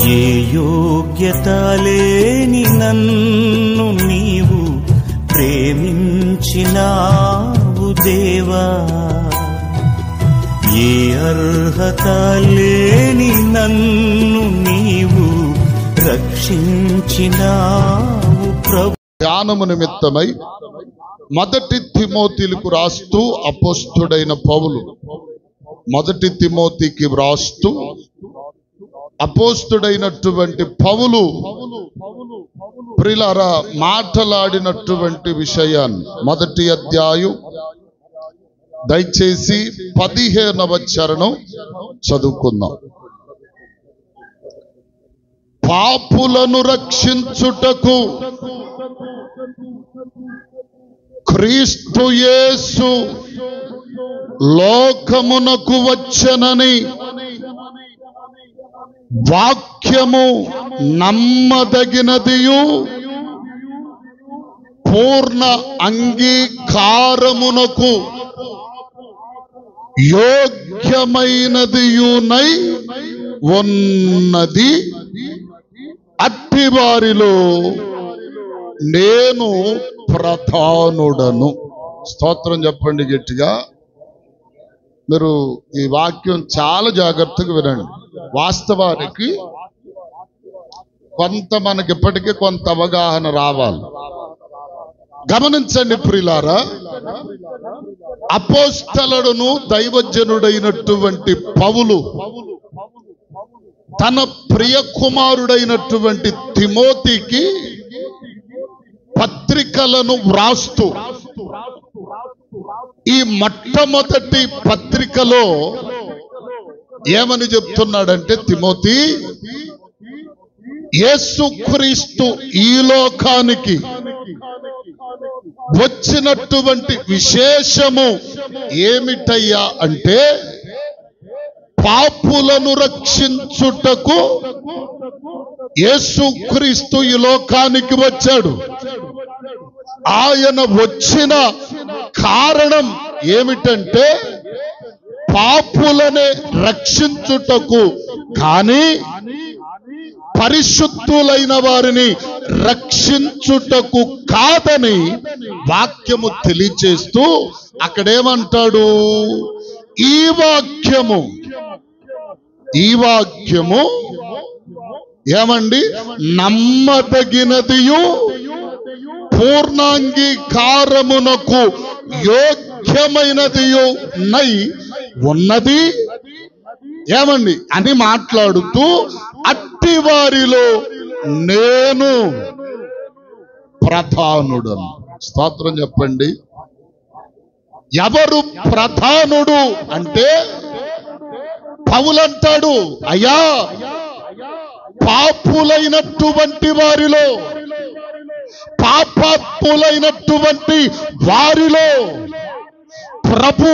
ఏ యోగ్యత లేని నన్ను నీవు ప్రేమించినావు దేవా, ఏ అర్హత లేని నన్ను నీవు రక్షించినావు ప్రభు. ధ్యానము నిమిత్తమై మొదటి తిమోతిలకు రాస్తూ అపోస్తుడైన పౌలు, మొదటి తిమోతికి వ్రాస్తూ అపోస్తుడైనటువంటి పౌలు ప్రియులారా మాట్లాడినటువంటి విషయాన్ని మొదటి అధ్యాయం దయచేసి 15వ చరణం చదువుకుందాం. పాపులను రక్షించుటకు క్రీస్తు యేసు లోకమునకు వచ్చెనని వాక్యము నమ్మదగినదియు పూర్ణ అంగీకారమునకు యోగ్యమైనదియునై ఉన్నది. అట్టి వారిలో నేను ప్రధానుడను. స్తోత్రం చెప్పండి గట్టిగా. మీరు ఈ వాక్యం చాలా జాగ్రత్తగా వినండి. వాస్తవానికి మనకి ఇప్పటికీ కొంత అవగాహన రావాలి. గమనించండి ప్రియులారా, అపోస్తలుడును దైవజనుడైనటువంటి పౌలు తన ప్రియ కుమారుడైనటువంటి తిమోతికి పత్రికలను వ్రాస్తూ ఈ మొట్టమొదటి పత్రికలో ఏమని చెప్తున్నాడంటే, తిమోతి, యేసుక్రీస్తు ఈ లోకానికి వచ్చినటువంటి విశేషము ఏమిటయ్యా అంటే, పాపులను రక్షించుటకు యేసుక్రీస్తు ఈ లోకానికి వచ్చాడు. ఆయన వచ్చిన కారణం ఏమిటంటే పాపులనే రక్షించుటకు, కానీ పరిశుద్ధులైన వారిని రక్షించుటకు కాదని వాక్యము తెలియచేస్తూ అక్కడేమంటాడు, ఈ వాక్యము ఏమండి, నమ్మదగినదియు పూర్ణాంగీకారమునకు యోగ్యమైనదియు నై ఉన్నది ఏమండి అని మాట్లాడుతూ, అట్టి వారిలో నేను ప్రధానుడను. స్తోత్రం చెప్పండి. ఎవరు ప్రధానుడు అంటే, పౌలంటాడు, అయ్యా పాపులైనటువంటి వారిలో, పాపాత్ములైనటువంటి వారిలో ప్రభు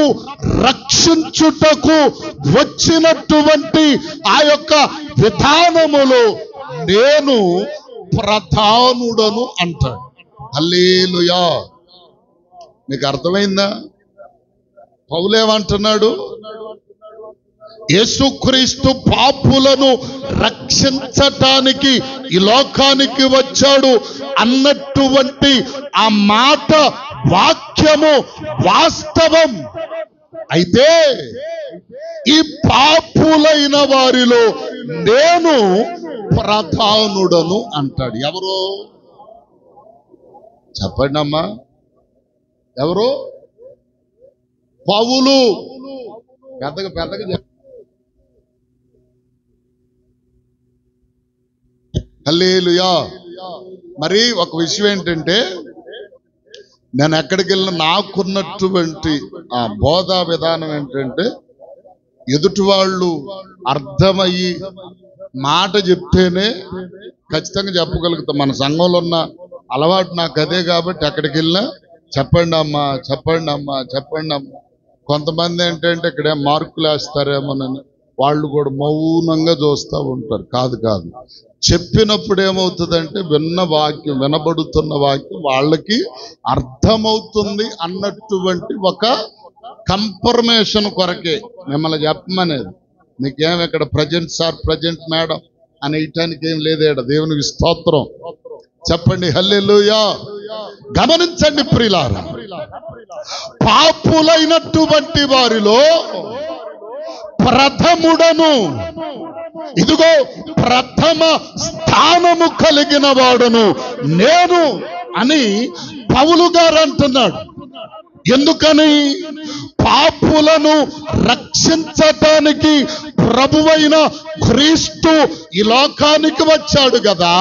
రక్షించుటకు వచ్చినటువంటి ఆ యొక్క విధానములో నేను ప్రధానుడను అంటాడు. హల్లెలూయా. మీకు అర్థమైందా? పౌలేమంటున్నాడు, యేసుక్రీస్తు పాపులను రక్షించటానికి ఈ లోకానికి వచ్చాడు అన్నటువంటి ఆ మాట వాక్యము వాస్తవం. అయితే ఈ పాపులైన వారిలో నేను ప్రధానుడను అంటాడు. ఎవరు చెప్పండి అమ్మా? ఎవరు? పౌలు. పెద్దగా హల్లెలూయా. మరి ఒక విషయం ఏంటంటే, నేను ఎక్కడికి వెళ్ళిన నాకున్నటువంటి ఆ బోధా విధానం ఏంటంటే, ఎదుటి వాళ్ళు అర్థమయ్యి మాట చెప్తేనే ఖచ్చితంగా చెప్పగలుగుతాం. మన సంఘంలో ఉన్న అలవాటు నాకు అదే. కాబట్టి ఎక్కడికి వెళ్ళినా చెప్పండి అమ్మా, చెప్పండి అమ్మా, చెప్పండి అమ్మా. కొంతమంది ఏంటంటే ఇక్కడ మార్కులు వేస్తారేమోనని వాళ్ళు కూడా మౌనంగా చూస్తూ ఉంటారు. కాదు, చెప్పినప్పుడు ఏమవుతుందంటే, విన్న వాక్యం, వినబడుతున్న వాక్యం వాళ్ళకి అర్థమవుతుంది అన్నటువంటి ఒక కన్ఫర్మేషన్ కొరకే మిమ్మల్ని చెప్పమనేది. మీకేం ఇక్కడ ప్రజెంట్ సార్, ప్రజెంట్ మేడం, అనేయటానికి ఏం లేదేడ. దేవునికి స్తోత్రం చెప్పండి, హల్లెలూయా. గమనించండి ప్రియులారా, పాపులైనటువంటి వారిలో ప్రథముడను, ఇదిగో ప్రథమ స్థానము కలిగిన వాడును నేను అని పౌలు గారు అంటున్నాడు. ఎందుకని? పాపులను రక్షించటానికి ప్రభువైన క్రీస్తు ఈ లోకానికి వచ్చాడు కదా.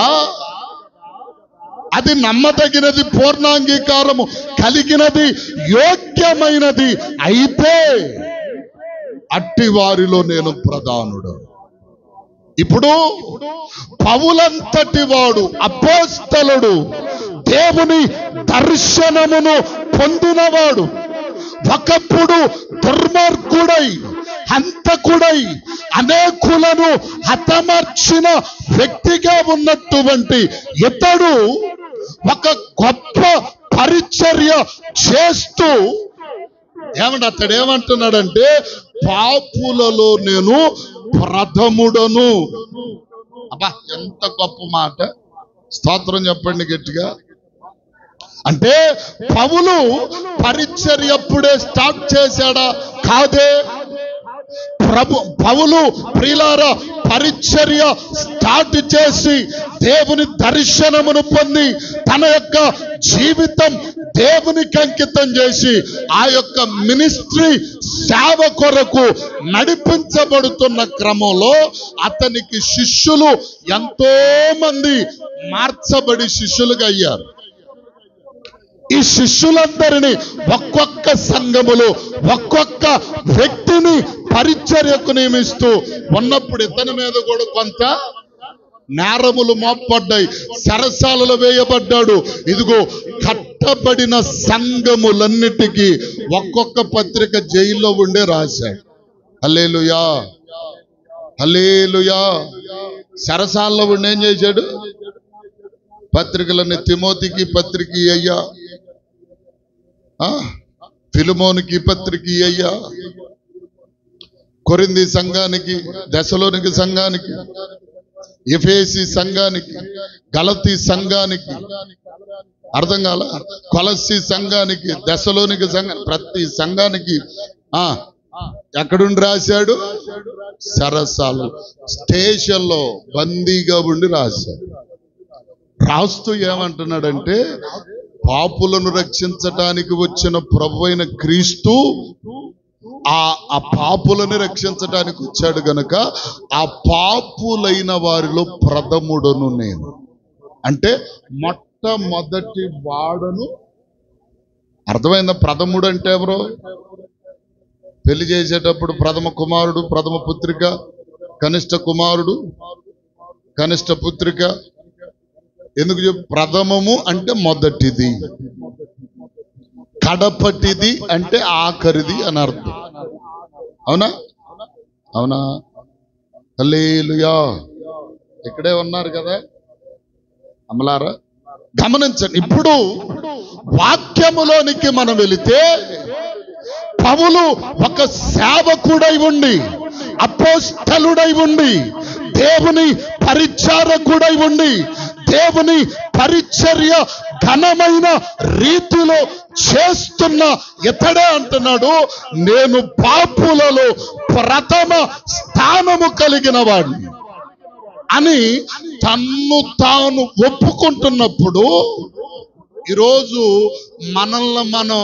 అది నమ్మదగినది, పూర్ణాంగీకారము కలిగినది, యోగ్యమైనది అయితే అట్టి వారిలో నేను ప్రధానుడు. ఇప్పుడు పౌలంతటి వాడు అపోస్తలుడు, దేవుని దర్శనమును పొందినవాడు, ఒకప్పుడు దుర్మార్గుడై హంతకుడై అనేకులను హతమార్చిన వ్యక్తిగా ఉన్నటువంటి ఇతడు ఒక గొప్ప పరిచర్య చేస్తూ అతడు ఏమంటున్నాడంటే, పాపులలో నేను ప్రథముడను. అబ్బా, ఎంత గొప్ప మాట! స్తోత్రం చెప్పండి గట్టిగా. అంటే పౌలు పరిచర్య అప్పుడే స్టార్ట్ చేశాడా? కాదే. పౌలు ప్రియులారా పరిచర్య స్టార్ట్ చేసి దేవుని దర్శనమును పొంది తన యొక్క జీవితం దేవునికి అంకితం చేసి ఆ యొక్క మినిస్ట్రీ సేవ కొరకు నడిపించబడుతున్న క్రమంలో అతనికి శిష్యులు ఎంతో మంది మార్చబడి శిష్యులుగా అయ్యారు. ఈ శిష్యులందరినీ ఒక్కొక్క సంఘములు ఒక్కొక్క వ్యక్తిని పరిచర్యకు నియమిస్తూ ఉన్నప్పుడు ఇతని మీద కూడా కొంత నేరములు మోపడ్డాయి, సరసాలలో వేయబడ్డాడు. ఇదిగో కట్టబడిన సంఘములన్నిటికీ ఒక్కొక్క పత్రిక జైల్లో ఉండే రాశాడు. హల్లెలూయా, హల్లెలూయా. సరసాలలో ఉండి ఏం చేశాడు? పత్రికలన్నీ తిమోతికి పత్రిక అయ్యా, ఫిలిమోనికి పత్రిక అయ్యా, కొరింథీ సంఘానికి, దెసలోనిక సంఘానికి, ఎఫెసీ సంఘానికి, గలతీ సంఘానికి, అర్థం కాల, కొలస్సీ సంఘానికి, దెసలోనిక సంఘానికి, ప్రతి సంఘానికి ఎక్కడుండి రాశాడు? సరసాలు స్టేషన్లో బందీగా ఉండి రాశాడు. రాస్తూ ఏమంటున్నాడంటే, పాపులను రక్షించటానికి వచ్చిన ప్రభువైన క్రీస్తు ఆ పాపులను రక్షించటానికి వచ్చాడు గనుక ఆ పాపులైన వారిలో ప్రథముడను నేను. అంటే మొట్టమొదటి వాడను. అర్థమైందా? ప్రథముడు అంటే ఎవరు? పెళ్లి చేసేటప్పుడు ప్రథమ కుమారుడు, ప్రథమ పుత్రిక, కనిష్ట కుమారుడు, కనిష్ట పుత్రిక. ఎందుకు చెప్పు? ప్రథమము అంటే మొదటిది, కడపటిది అంటే ఆఖరిది అని అర్థం. అవునా? అవునా? హల్లెలూయా. ఇక్కడే ఉన్నారు కదా అమలారా, గమనించండి. ఇప్పుడు వాక్యములోనికి మనం వెళితే పౌలు ఒక సేవకుడై ఉండి, అపోస్తలుడై ఉండి, దేవుని పరిచారకుడై ఉండి, దేవుని పరిచర్య ఘనమైన రీతిలో చేస్తున్న ఇతడే అంటున్నాడు, నేను పాపులలో ప్రథమ స్థానము కలిగిన వాడిని అని తన్ను తాను ఒప్పుకుంటున్నప్పుడు, ఈరోజు మనల్ని మనం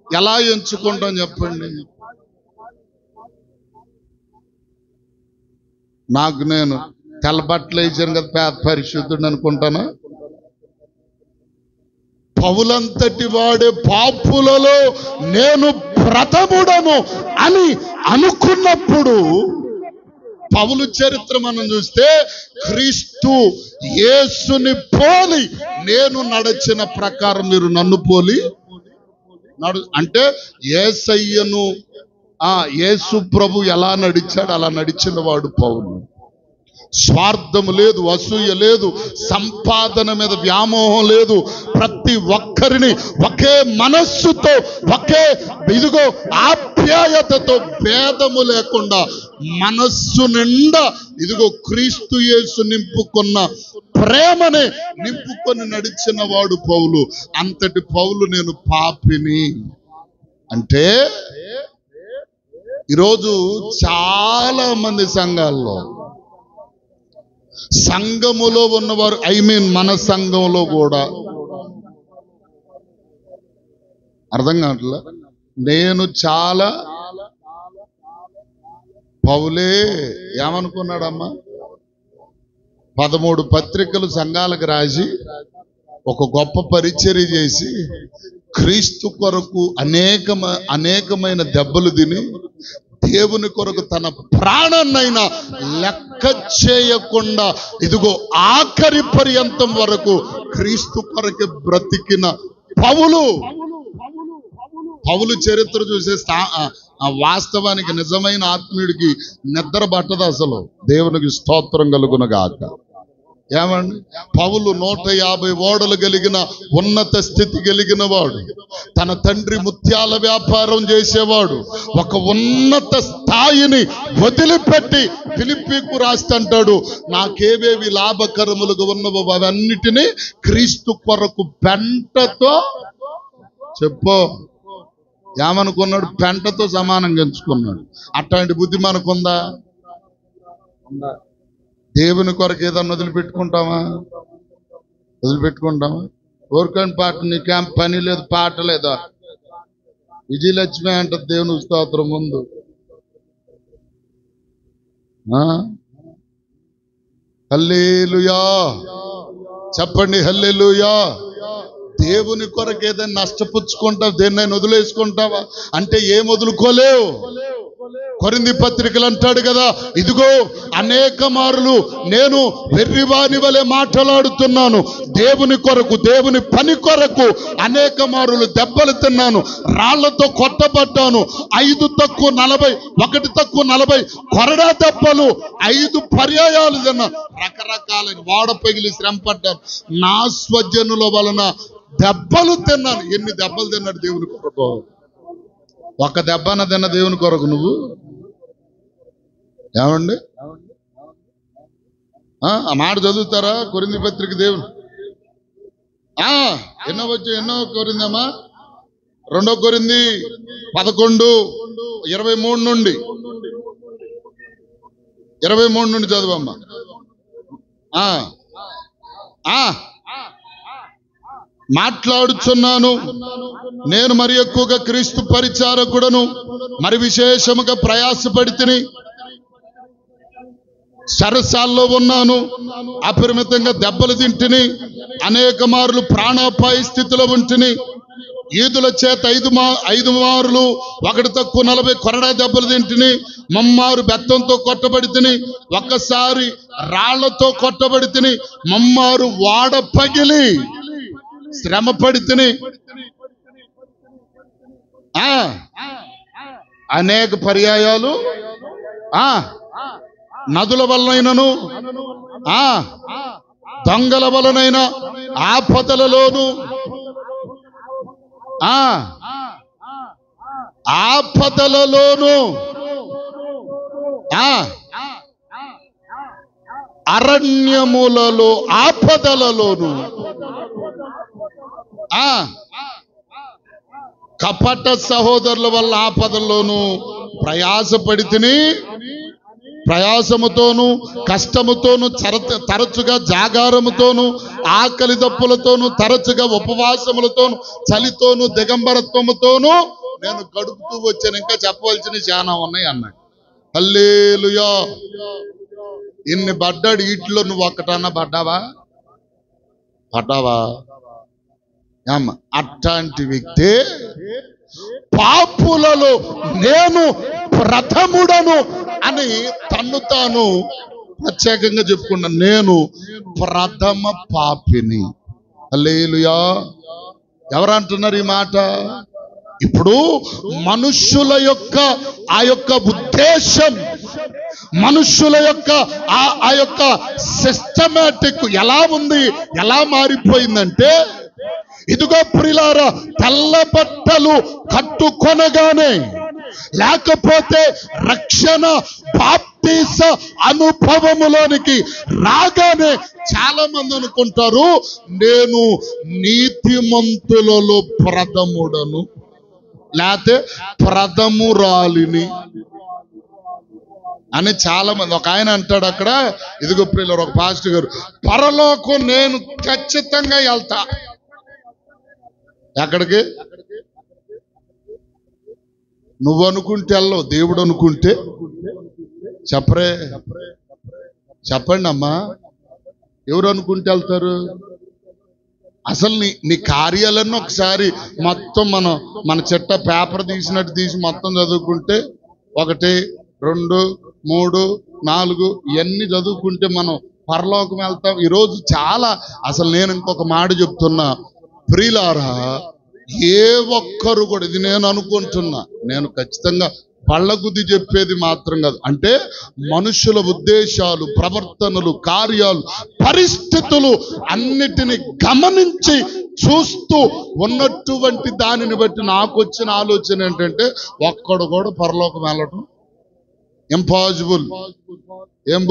ఎలా ఎంచుకుంటాం చెప్పండి? నాకు నేను తెల్ల బట్టలు వేసాను కదా పేద పరిశుద్ధుడు అనుకుంటానా? పౌలంతటి వాడే పాపులలో నేను ప్రథముడను అని అనుకున్నప్పుడు, పౌలు చరిత్ర మనం చూస్తే క్రీస్తు యేసుని పోలి నేను నడిచిన ప్రకారం మీరు నన్ను పోలి అంటే యేసయ్యను యేసు ప్రభు ఎలా నడిచాడు అలా నడిచిన వాడు పౌలు. స్వార్థము లేదు, అసూయ లేదు, సంపాదన మీద వ్యామోహం లేదు. ప్రతి ఒక్కరిని ఒకే మనస్సుతో, ఒకే ఇదిగో ఆప్యాయతతో, భేదము లేకుండా మనస్సు నిండా ఇదిగో క్రీస్తు యేసు నింపుకున్న ప్రేమనే నింపుకొని నడిచిన వాడు పౌలు. అంతటి పౌలు నేను పాపిని అంటే, ఈరోజు చాలా మంది సంఘములో ఉన్నవారు, మన సంఘంలో కూడా అర్థం కావట్లే. నేను చాలా పౌలే ఏమనుకున్నాడమ్మా, 13 పత్రికలు సంఘాలకు రాసి ఒక గొప్ప పరిచర్య చేసి క్రీస్తు కొరకు అనేకమైన దెబ్బలు తిని దేవుని కొరకు తన ప్రాణాన్నైనా లెక్క చేయకుండా ఇదిగో ఆఖరి పర్యంతం వరకు క్రీస్తు కొరకు బ్రతికిన పౌలు చరిత్ర చూసే వాస్తవానికి నిజమైన ఆత్మీయుడికి నిద్ర పట్టదు అసలు. దేవునికి స్తోత్రం కలుగునగాక. ఏమండి, పౌలు 150 ఓడలు కలిగిన ఉన్నత స్థితి కలిగిన వాడు, తన తండ్రి ముత్యాల వ్యాపారం చేసేవాడు. ఒక ఉన్నత స్థాయిని వదిలిపెట్టి ఫిలిప్పీకు రాస్తంటాడు, నాకేవేవి లాభకరములుగా ఉన్నవో అవన్నిటినీ క్రీస్తు కొరకు పెంటతో చెప్పు ఏమనుకున్నాడు, పెంటతో సమానంగా ఎంచుకున్నాడు. అట్లాంటి బుద్ధి మనకుందా? దేవుని కొరకు ఏదన్నా వదిలిపెట్టుకుంటామా? ఓర్కని పాట, నీకేం పని లేదు, పాట లేదా? విజయలక్ష్మి అంటది దేవుని స్తోత్రం ముందు. హల్లెలూయా చెప్పండి, హల్లెలూయా. దేవుని కొరకు ఏదైనా నష్టపుచ్చుకుంటావు, దేన్నైనా వదిలేసుకుంటావా అంటే ఏం వదులుకోలేవు. కొరింథీ పత్రికలు అంటాడు కదా, ఇదిగో అనేక మారులు నేను వెర్రివాని వలె మాట్లాడుతున్నాను, దేవుని కొరకు దేవుని పని కొరకు అనేక మారులు దెబ్బలు తిన్నాను, రాళ్లతో కొట్టబడ్డాను, 5 తక్కువ 40 1 తక్కువ 40 కొరడా దెబ్బలు 5 పర్యాయాలు తిన్నాను, రకరకాలైన వాడ పగిలి శ్రమ పడ్డాను, నా స్వజనుల వలన దెబ్బలు తిన్నాను. ఎన్ని దెబ్బలు తిన్నాడు దేవుని కొరకు? ఒక దెబ్బన తిన్న దేవుని కొరకు నువ్వు ఏమండి? ఆ మాట చదువుతారా? కొరింథీ పత్రిక దేవుని ఎన్నో కొరిందమ్మా, 2 కొరింథీ 11:23 నుండి 23 నుండి చదువమ్మా. మాట్లాడుచున్నాను, నేను మరి ఎక్కువగా క్రీస్తు పరిచారకుడను, మరి విశేషముగా ప్రయాసపడితిని, సరసాల్లో ఉన్నాను, అపరిమితంగా దెబ్బలు తింటిని, అనేక మార్లు ప్రాణాపాయ స్థితిలో ఉంటిని, ఈదుల చేత 5 మారులు 1 తక్కువ 40 కొరడా దెబ్బలు తింటిని, మమ్మారు బెత్తంతో కొట్టబడితిని, ఒక్కసారి రాళ్లతో కొట్టబడితిని, మమ్మారు వాడ పగిలి శ్రమ పడితిని, అనేక పర్యాయాలు నదుల వలనైనను దొంగల వలనైన ఆపదలలోను అరణ్యములలో ఆపదలలోను కపట సహోదరుల వల్ల ఆపదల్లోనూ ప్రయాసపడితిని, ప్రయాసముతోను కష్టముతోను తరచుగా జాగారముతోను ఆకలి దప్పులతోను తరచుగా ఉపవాసములతోను చలితోను దిగంబరత్వముతోను నేను గడుపుతూ వచ్చాను. ఇంకా చెప్పవలసినవి చాలా ఉన్నాయి అన్నాడు. హల్లెలూయా. ఇన్ని పడ్డాడు, వీటిలో నువ్వు ఒక్కటన్నా పడ్డావా? అట్లాంటి వ్యక్తి పాపులలో నేను ప్రథముడను అని తన్ను తాను ప్రత్యేకంగా చెప్పుకున్నాను. నేను ప్రథమ పాపిని. హల్లెలూయా. ఎవరంటున్నారు ఈ మాట? ఇప్పుడు మనుష్యుల యొక్క ఆ యొక్క ఉద్దేశం, మనుష్యుల యొక్క ఆ యొక్క సిస్టమేటిక్ ఎలా ఉంది, ఎలా మారిపోయిందంటే, ఇదిగో ప్రియులారా, తెల్ల బట్టలు కట్టుకొనగానే లేకపోతే రక్షణ బాప్తీస అనుభవములోనికి రాగానే చాలా మంది అనుకుంటారు, నేను నీతిమంతులలో ప్రథముడను, లేకపోతే ప్రథమురాలిని అని చాలా మంది. ఒక ఆయన అంటాడు అక్కడ, ఇదిగో ప్రియులారా, ఒక పాస్టర్ గారు, పరలోకం నేను ఖచ్చితంగా వెళ్తా. ఎక్కడికి? నువ్వు అనుకుంటే వెళ్ళవు, దేవుడు అనుకుంటే. చెప్పండి అమ్మా, ఎవరు అనుకుంటే వెళ్తారు? అసలు నీ కార్యాలన్నీ ఒకసారి మొత్తం మన చెట్ట పేపర్ తీసినట్టు తీసి మొత్తం చదువుకుంటే 1, 2, 3, 4 ఇవన్నీ చదువుకుంటే మనం పరలోకం వెళ్తాం. ఈరోజు చాలా అసలు నేను ఇంకొక మాట చెప్తున్నా ప్రియులారా, ఏ ఒక్కరు కూడా, ఇది నేను అనుకుంటున్నా, నేను ఖచ్చితంగా పళ్ళగుద్ది చెప్పేది మాత్రం కాదు, అంటే మనుషుల ఉద్దేశాలు, ప్రవర్తనలు, కార్యాలు, పరిస్థితులు అన్నిటిని గమనించి చూస్తూ ఉన్నటువంటి దానిని బట్టి నాకు వచ్చిన ఆలోచన ఏంటంటే, ఒక్కడు కూడా పరలోకం వెళ్ళటం ఇంపాసిబుల్. ఏం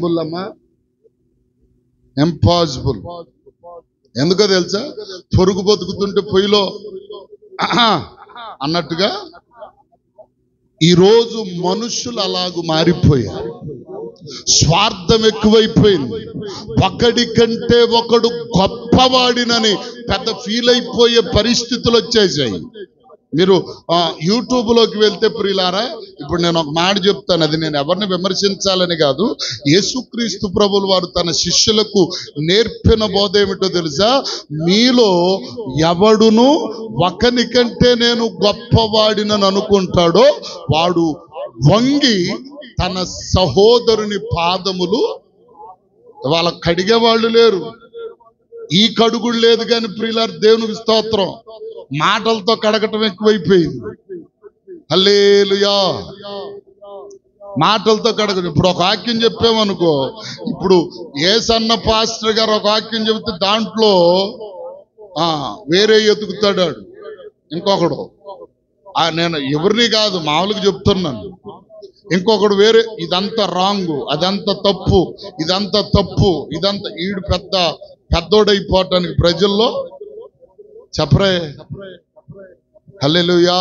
బుల్ అమ్మా? ఇంపాసిబుల్. ఎందుకో తెలుసా? పొరుగు బతుకుతుంటే పొయ్యిలో అన్నట్టుగా ఈరోజు మనుషులు అలాగూ మారిపోయారు. స్వార్థం ఎక్కువైపోయింది. ఒకడి కంటే ఒకడు గొప్పవాడినని పెద్ద ఫీల్ అయిపోయే పరిస్థితులు వచ్చేసాయి. మీరు యూట్యూబ్లోకి వెళ్తే ప్రియులారా, ఇప్పుడు నేను ఒక మాట చెప్తాను, అది నేను ఎవరిని విమర్శించాలని కాదు. యేసుక్రీస్తు ప్రభువులు వారు తన శిష్యులకు నేర్పిన బోధ ఏమిటో తెలుసా? మీలో ఎవడును ఒకని కంటే నేను గొప్పవాడినని అనుకుంటాడో వాడు వంగి తన సహోదరుని పాదములు, వాళ్ళ కడిగేవాళ్ళు లేరు, ఈ కడుగుడు లేదు. కానీ ప్రియులారా, దేవునికి స్తోత్రం, మాటలతో కడగటం ఎక్కువైపోయింది. హల్లెలూయా. మాటలతో కడగటం. ఇప్పుడు ఒక వాక్యం చెప్పామనుకో, ఇప్పుడు యేసన్న పాస్టర్ గారు ఒక వాక్యం చెబితే దాంట్లో వేరే ఎతుకుతాడు ఇంకొకడు. నేను ఎవరిని కాదు, మామూలుగా చెప్తున్నాను. ఇంకొకడు వేరే, ఇదంతా రాంగు, అదంతా తప్పు, ఇదంతా తప్పు, ఇదంతా. ఈడు పెద్దోడైపోవటానికి ప్రజల్లో హల్లెలూయా,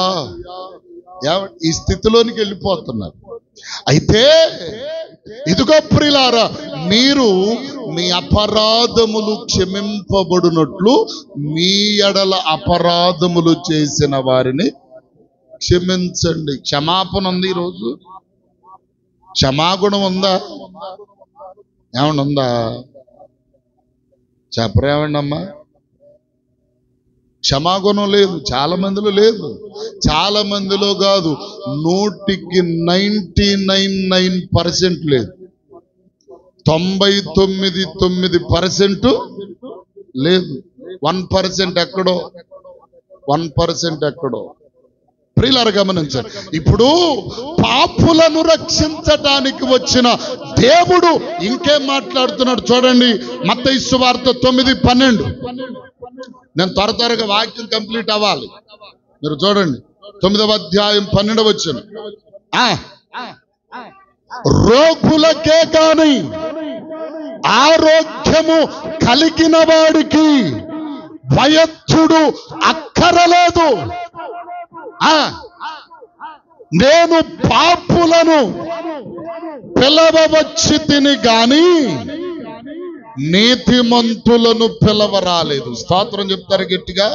ఈ స్థితిలోనికి వెళ్ళిపోతున్నారు. అయితే ఇదిగో ప్రియులారా, మీరు మీ అపరాధములు క్షమింపబడినట్లు మీ ఎడల అపరాధములు చేసిన వారిని క్షమించండి. క్షమాపణ ఉంది. ఈరోజు క్షమాగుణం ఉందా? ఏమన్నా ఉందా? చెప్పరేమండి అమ్మా? క్షమాగుణం లేదు, చాలా మందిలో లేదు. చాలా మందిలో కాదు, 100కి 99% లేదు. 99.9% లేదు. 1% ఎక్కడో, 1% ఎక్కడో. ప్రియులారా గమనించారు. ఇప్పుడు పాపులను రక్షించటానికి వచ్చిన దేవుడు ఇంకేం మాట్లాడుతున్నాడు చూడండి. మత్తయి సువార్త 9:12. నేను త్వరగా వాక్యం కంప్లీట్ అవ్వాలి. మీరు చూడండి, 9వ అధ్యాయం 12వ వచనం. రోగులకే కాని ఆరోగ్యము కలిగిన వాడికి వైద్యుడు అక్కరలేదు. నేను పాపులను పిలవవచ్చి తిని గాని నీతిమంతులను పిలవరాలేదు. స్తోత్రం చెప్తారు గట్టిగా.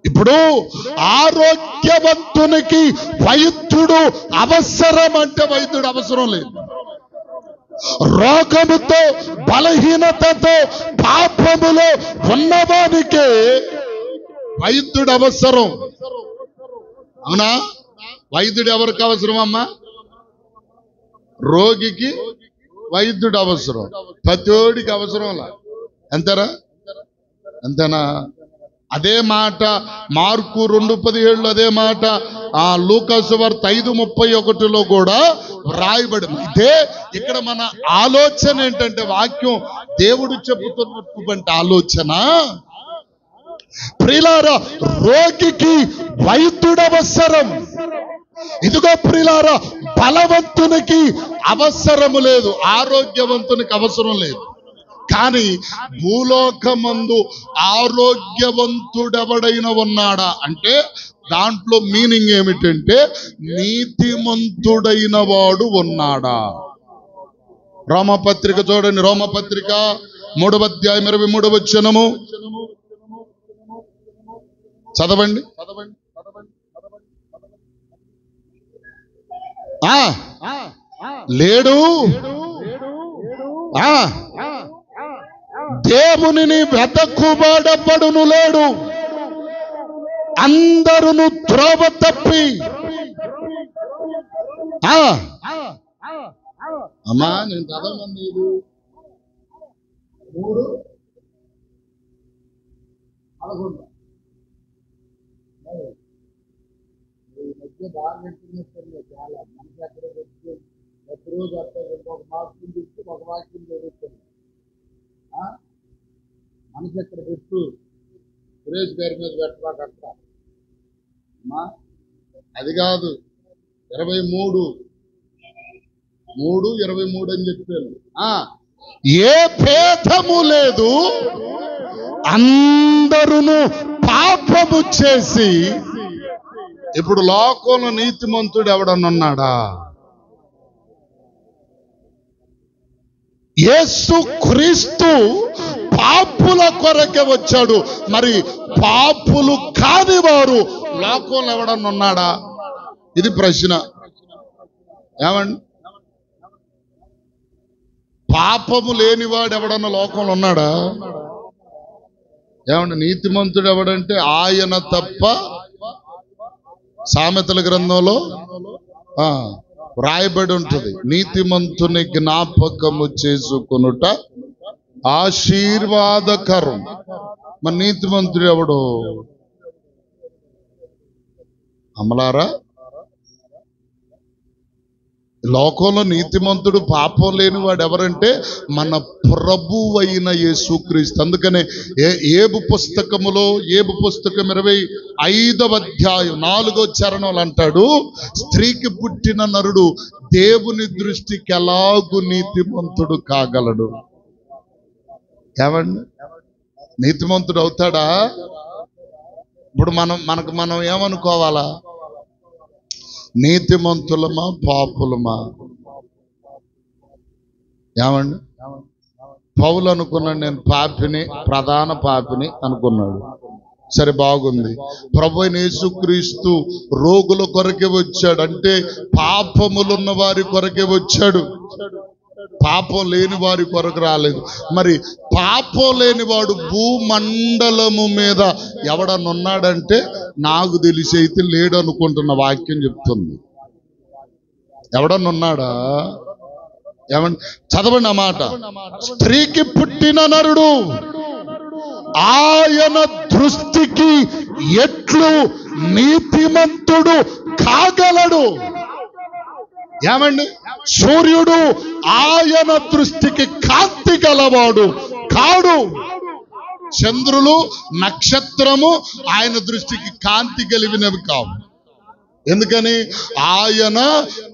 ఇప్పుడు ఆరోగ్యవంతునికి వైద్యుడు అవసరం అంటే వైద్యుడు అవసరం లేదు. రోగముతో, బలహీనతతో, పాపములో ఉన్నవానికే వైద్యుడు అవసరం. అవునా? వైద్యుడు ఎవరికి అవసరం అమ్మా? రోగికి వైద్యుడు అవసరం, ప్రతోడికి అవసరంలా. అంతేనా? అదే మాట మార్కు 2:17, అదే మాట లూకా సువార్త 5:31 కూడా రాయబడి. అయితే ఇక్కడ మన ఆలోచన ఏంటంటే, వాక్యం దేవుడు చెబుతున్నటువంటి ఆలోచన, ప్రియులారా, రోగికి వైద్యుడు అవసరం. ఇదిగో ప్రియులారా, బలవంతునికి అవసరము లేదు, ఆరోగ్యవంతునికి అవసరం లేదు. కానీ భూలోకమందు ఆరోగ్యవంతుడెవడైనా ఉన్నాడా అంటే దాంట్లో మీనింగ్ ఏమిటంటే నీతిమంతుడైన వాడు ఉన్నాడా. రోమపత్రిక చూడండి, రోమపత్రిక 3వ అధ్యాయం 23వ వచనము చదవండి. లేడు, దేవునిని వెతకువాడెవ్వడును లేడు, అందరూ త్రోవ తప్పి. అమ్మా నేను చదవమంది ఇది 3:11 చాలా మనకి ఎక్కడ పెట్టి ప్రతిరోజు అక్కడ ఒక వాక్యం పెట్టి ఒక వాక్యం జరుగుతుంది. మనకి ఎక్కడ పెట్టు సురేష్ గారి మీద పెట్టబాకట్ట అమ్మా, అది కాదు. 23:23 అని చెప్పాను. ఏ భేదము లేదు, అందరూ పాపము చేసి. ఇప్పుడు లోకంలో నీతిమంతుడు ఎవడనున్నాడా? యేసు క్రీస్తు పాపుల కొరకే వచ్చాడు. మరి పాపులు కాని వారు లోకంలో ఎవడనున్నాడా? ఇది ప్రశ్న. ఏమండి, పాపము లేనివాడు ఎవడన్నా లోకంలో ఉన్నాడా? ఏమండి, నీతిమంతుడు ఎవడంటే ఆయన తప్ప. సామెతల గ్రంథంలో రాయబడి ఉంటుంది, నీతిమంతుని జ్ఞాపకము చేసుకొనుట ఆశీర్వాదకరం. మరి నీతిమంతుడు ఎవడు? అమలారా, లోకంలో నీతిమంతుడు పాపం లేని వాడు ఎవరంటే మన ప్రభువైన యేసుక్రీస్తు. అందుకనే ఏబు పుస్తకములో, ఏబు పుస్తకం 25వ అధ్యాయం 4వ చరణంలో అంటాడు, స్త్రీకి పుట్టిన నరుడు దేవుని దృష్టికి ఎలాగూ నీతిమంతుడు కాగలడు. ఏమండి, నీతిమంతుడు అవుతాడా? ఇప్పుడు మనం ఏమనుకోవాలా? నీతిమంతులమా పాపులమా? ఏమండి, పౌలు అనుకున్నాడు నేను పాపిని, ప్రధాన పాపిని అనుకున్నాడు. సరే, బాగుంది. ప్రభువైన యేసుక్రీస్తు రోగుల కొరకే వచ్చాడు, అంటే పాపములున్న వారి కొరకే వచ్చాడు, పాపం లేని వారి కొరకు రాలేదు. మరి పాపం లేనివాడు భూమండలము మీద ఎవడనున్నాడంటే నాకు తెలిసి అయితే లేడు అనుకుంటున్న వాక్యం చెప్తుంది. ఎవడనున్నాడా? ఏమండి, చదవండి ఆ మాట. స్త్రీకి పుట్టిన నరుడు ఆయన దృష్టికి ఎట్లు నీతిమంతుడు కాగలడు. ఏమండి, సూర్యుడు ఆయన దృష్టికి కాంతి గలవాడు కాడు. చంద్రులు నక్షత్రము ఆయన దృష్టికి కాంతి కలిగినవి కావు. ఎందుకని? ఆయన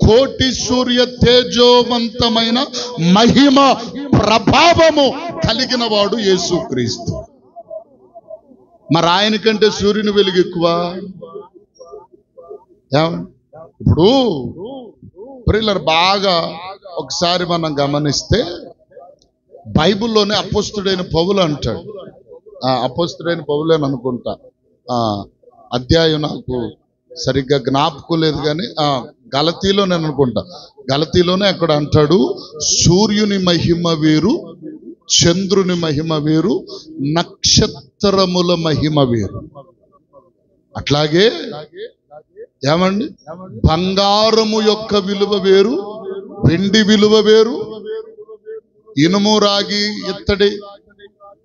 కోటి సూర్య తేజోవంతమైన మహిమ ప్రభావము కలిగిన వాడు యేసుక్రీస్తు. మరి ఆయన కంటే సూర్యుని వెలుగు ఎక్కువ. ఇప్పుడు ప్రియులారా, బాగా ఒకసారి మనం గమనిస్తే బైబిల్లోనే అపోస్తుడైన పౌలు అంటాడు, అపోస్తుడైన పౌలు అని అనుకుంటా, అధ్యాయం నాకు సరిగ్గా జ్ఞాపకం లేదు కానీ గలతీలో నేను అనుకుంటా, గలతీలోనే అక్కడ అంటాడు, సూర్యుని మహిమ వేరు, చంద్రుని మహిమ వేరు, నక్షత్రముల మహిమ వేరు. అట్లాగే ఏమండి, బంగారము యొక్క విలువ వేరు, వెండి విలువ వేరు, ఇనుము రాగి ఇత్తడి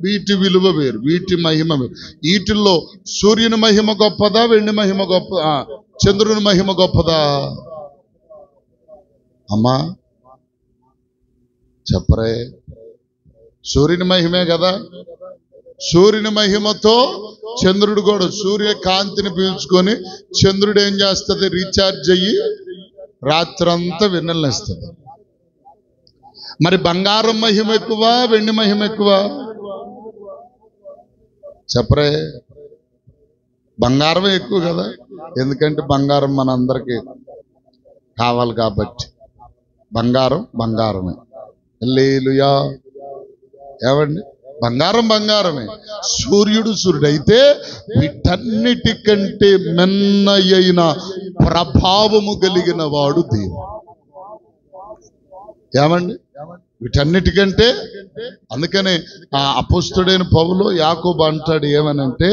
వీటి విలువ వేరు, వీటి మహిమ వేరు. వీటిల్లో సూర్యుని మహిమ గొప్పదా, వెండి మహిమ గొప్ప, చంద్రుని మహిమ గొప్పదా? అమ్మా చెప్పరే, సూర్యుని మహిమే కదా. సూర్యుని మహిమతో చంద్రుడు కూడా సూర్యకాంతిని పీల్చుకొని చంద్రుడు ఏం చేస్తుంది, రీఛార్జ్ అయ్యి రాత్రంతా వెన్నెలనిస్తుంది. మరి బంగారం మహిమ ఎక్కువ, వెండి మహిమ ఎక్కువ? చెప్పరే, బంగారమే ఎక్కువ కదా. ఎందుకంటే బంగారం మనందరికీ కావాలి కాబట్టి బంగారం బంగారమే. హల్లెలూయా. ఏమండి, బంగారం బంగారమే. సూర్యుడు సూర్యుడైతే వీటన్నిటికంటే మెన్నయైన ప్రభావము కలిగిన వాడు దేవుడు. ఏమండి, వీటన్నిటికంటే. అందుకనే ఆ అపోస్తుడైన పౌలు యాకోబు అంటాడు ఏమనంటే,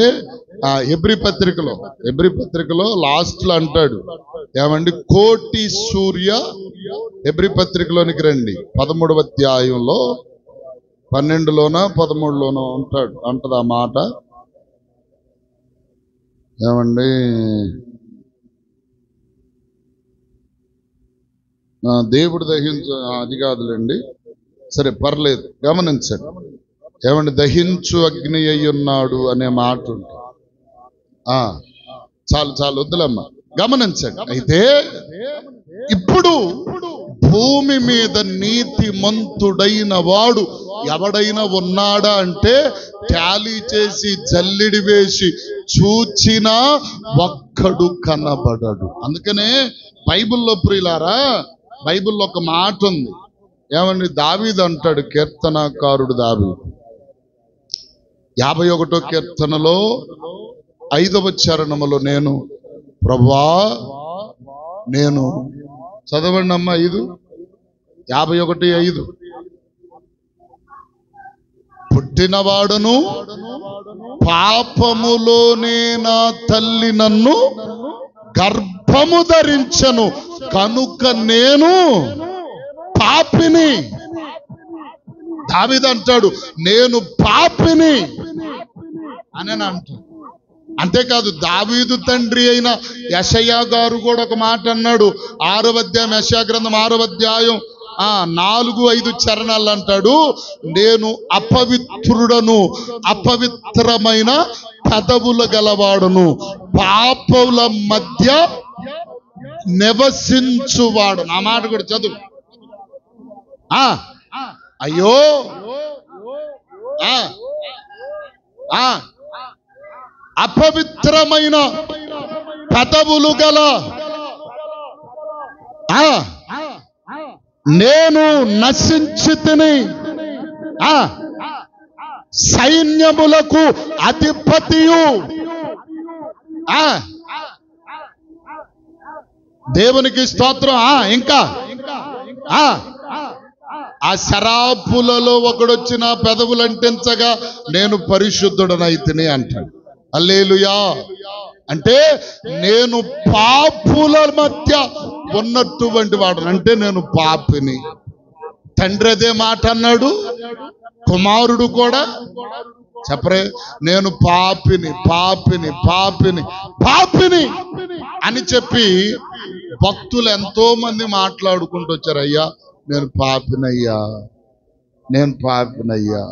ఎబ్రీ పత్రికలో లాస్ట్ లో అంటాడు ఏమండి, కోటి సూర్య, ఎబ్రీ పత్రికలోనికి రండి 13వ అధ్యాయంలో 12లోనో 13లోనో అంటది ఆ మాట. ఏమండి, దేవుడు దహించు, అది కాదులేండి, సరే పర్లేదు, గమనించండి. ఏమండి, దహించు అగ్ని అయ్యున్నాడు అనే మాట ఉంది. చాలు వద్దులమ్మా, గమనించండి. అయితే ఇప్పుడు భూమి మీద నీతిమంతుడైన వాడు ఎవడైనా ఉన్నాడా అంటే టాలీ చేసి జల్లిడి వేసి చూచినా ఒక్కడు కనబడడు. అందుకనే బైబిల్లో ప్రియులారా, బైబిల్లో ఒక మాట ఉంది. ఏమండి, దావీదు అంటాడు, కీర్తనాకారుడు దావీదు 51వ కీర్తనలో 5వ చరణములో, నేను ప్రభువా నేను, చదవండి అమ్మ 51:5, పుట్టినవాడును పాపములోనే నా తల్లి నన్ను గర్భము ధరించను కనుక నేను పాపిని. దావీదు అంటాడు, నేను పాపిని అని అంటాడు. అంతేకాదు, దావీదు తండ్రి అయిన యెషయా గారు కూడా ఒక మాట అన్నాడు. 6వ అధ్యాయం, యెషయా గ్రంథం 6వ అధ్యాయం 4-5 చరణాలు అంటాడు, నేను అపవిత్రుడను, అపవిత్రమైన పెదవుల గలవాడును, పాపముల మధ్య నివసించువాడు. నా మాట కూడా చదువు. అయ్యో, అపవిత్రమైన పెదవులు గల నేను నశించితిని, సైన్యములకు అధిపతియు. దేవునికి స్తోత్రం. ఇంకా ఆ శరాపులలో ఒకడొచ్చిన పెదవులు అంటించగా నేను పరిశుద్ధుడనైతిని అంటాడు. హల్లెలూయా. అంటే నేను పాపుల మధ్య ఉన్నటువంటి వాడు, అంటే నేను పాపిని. తండ్రి అదే మాట అన్నాడు, కుమారుడు కూడా చెప్పరే, నేను పాపిని పాపిని పాపిని పాపిని అని చెప్పి భక్తులు ఎంతో మంది మాట్లాడుకుంటూ వచ్చారు, అయ్యా నేను పాపినయ్యా, నేను పాపినయ్యా.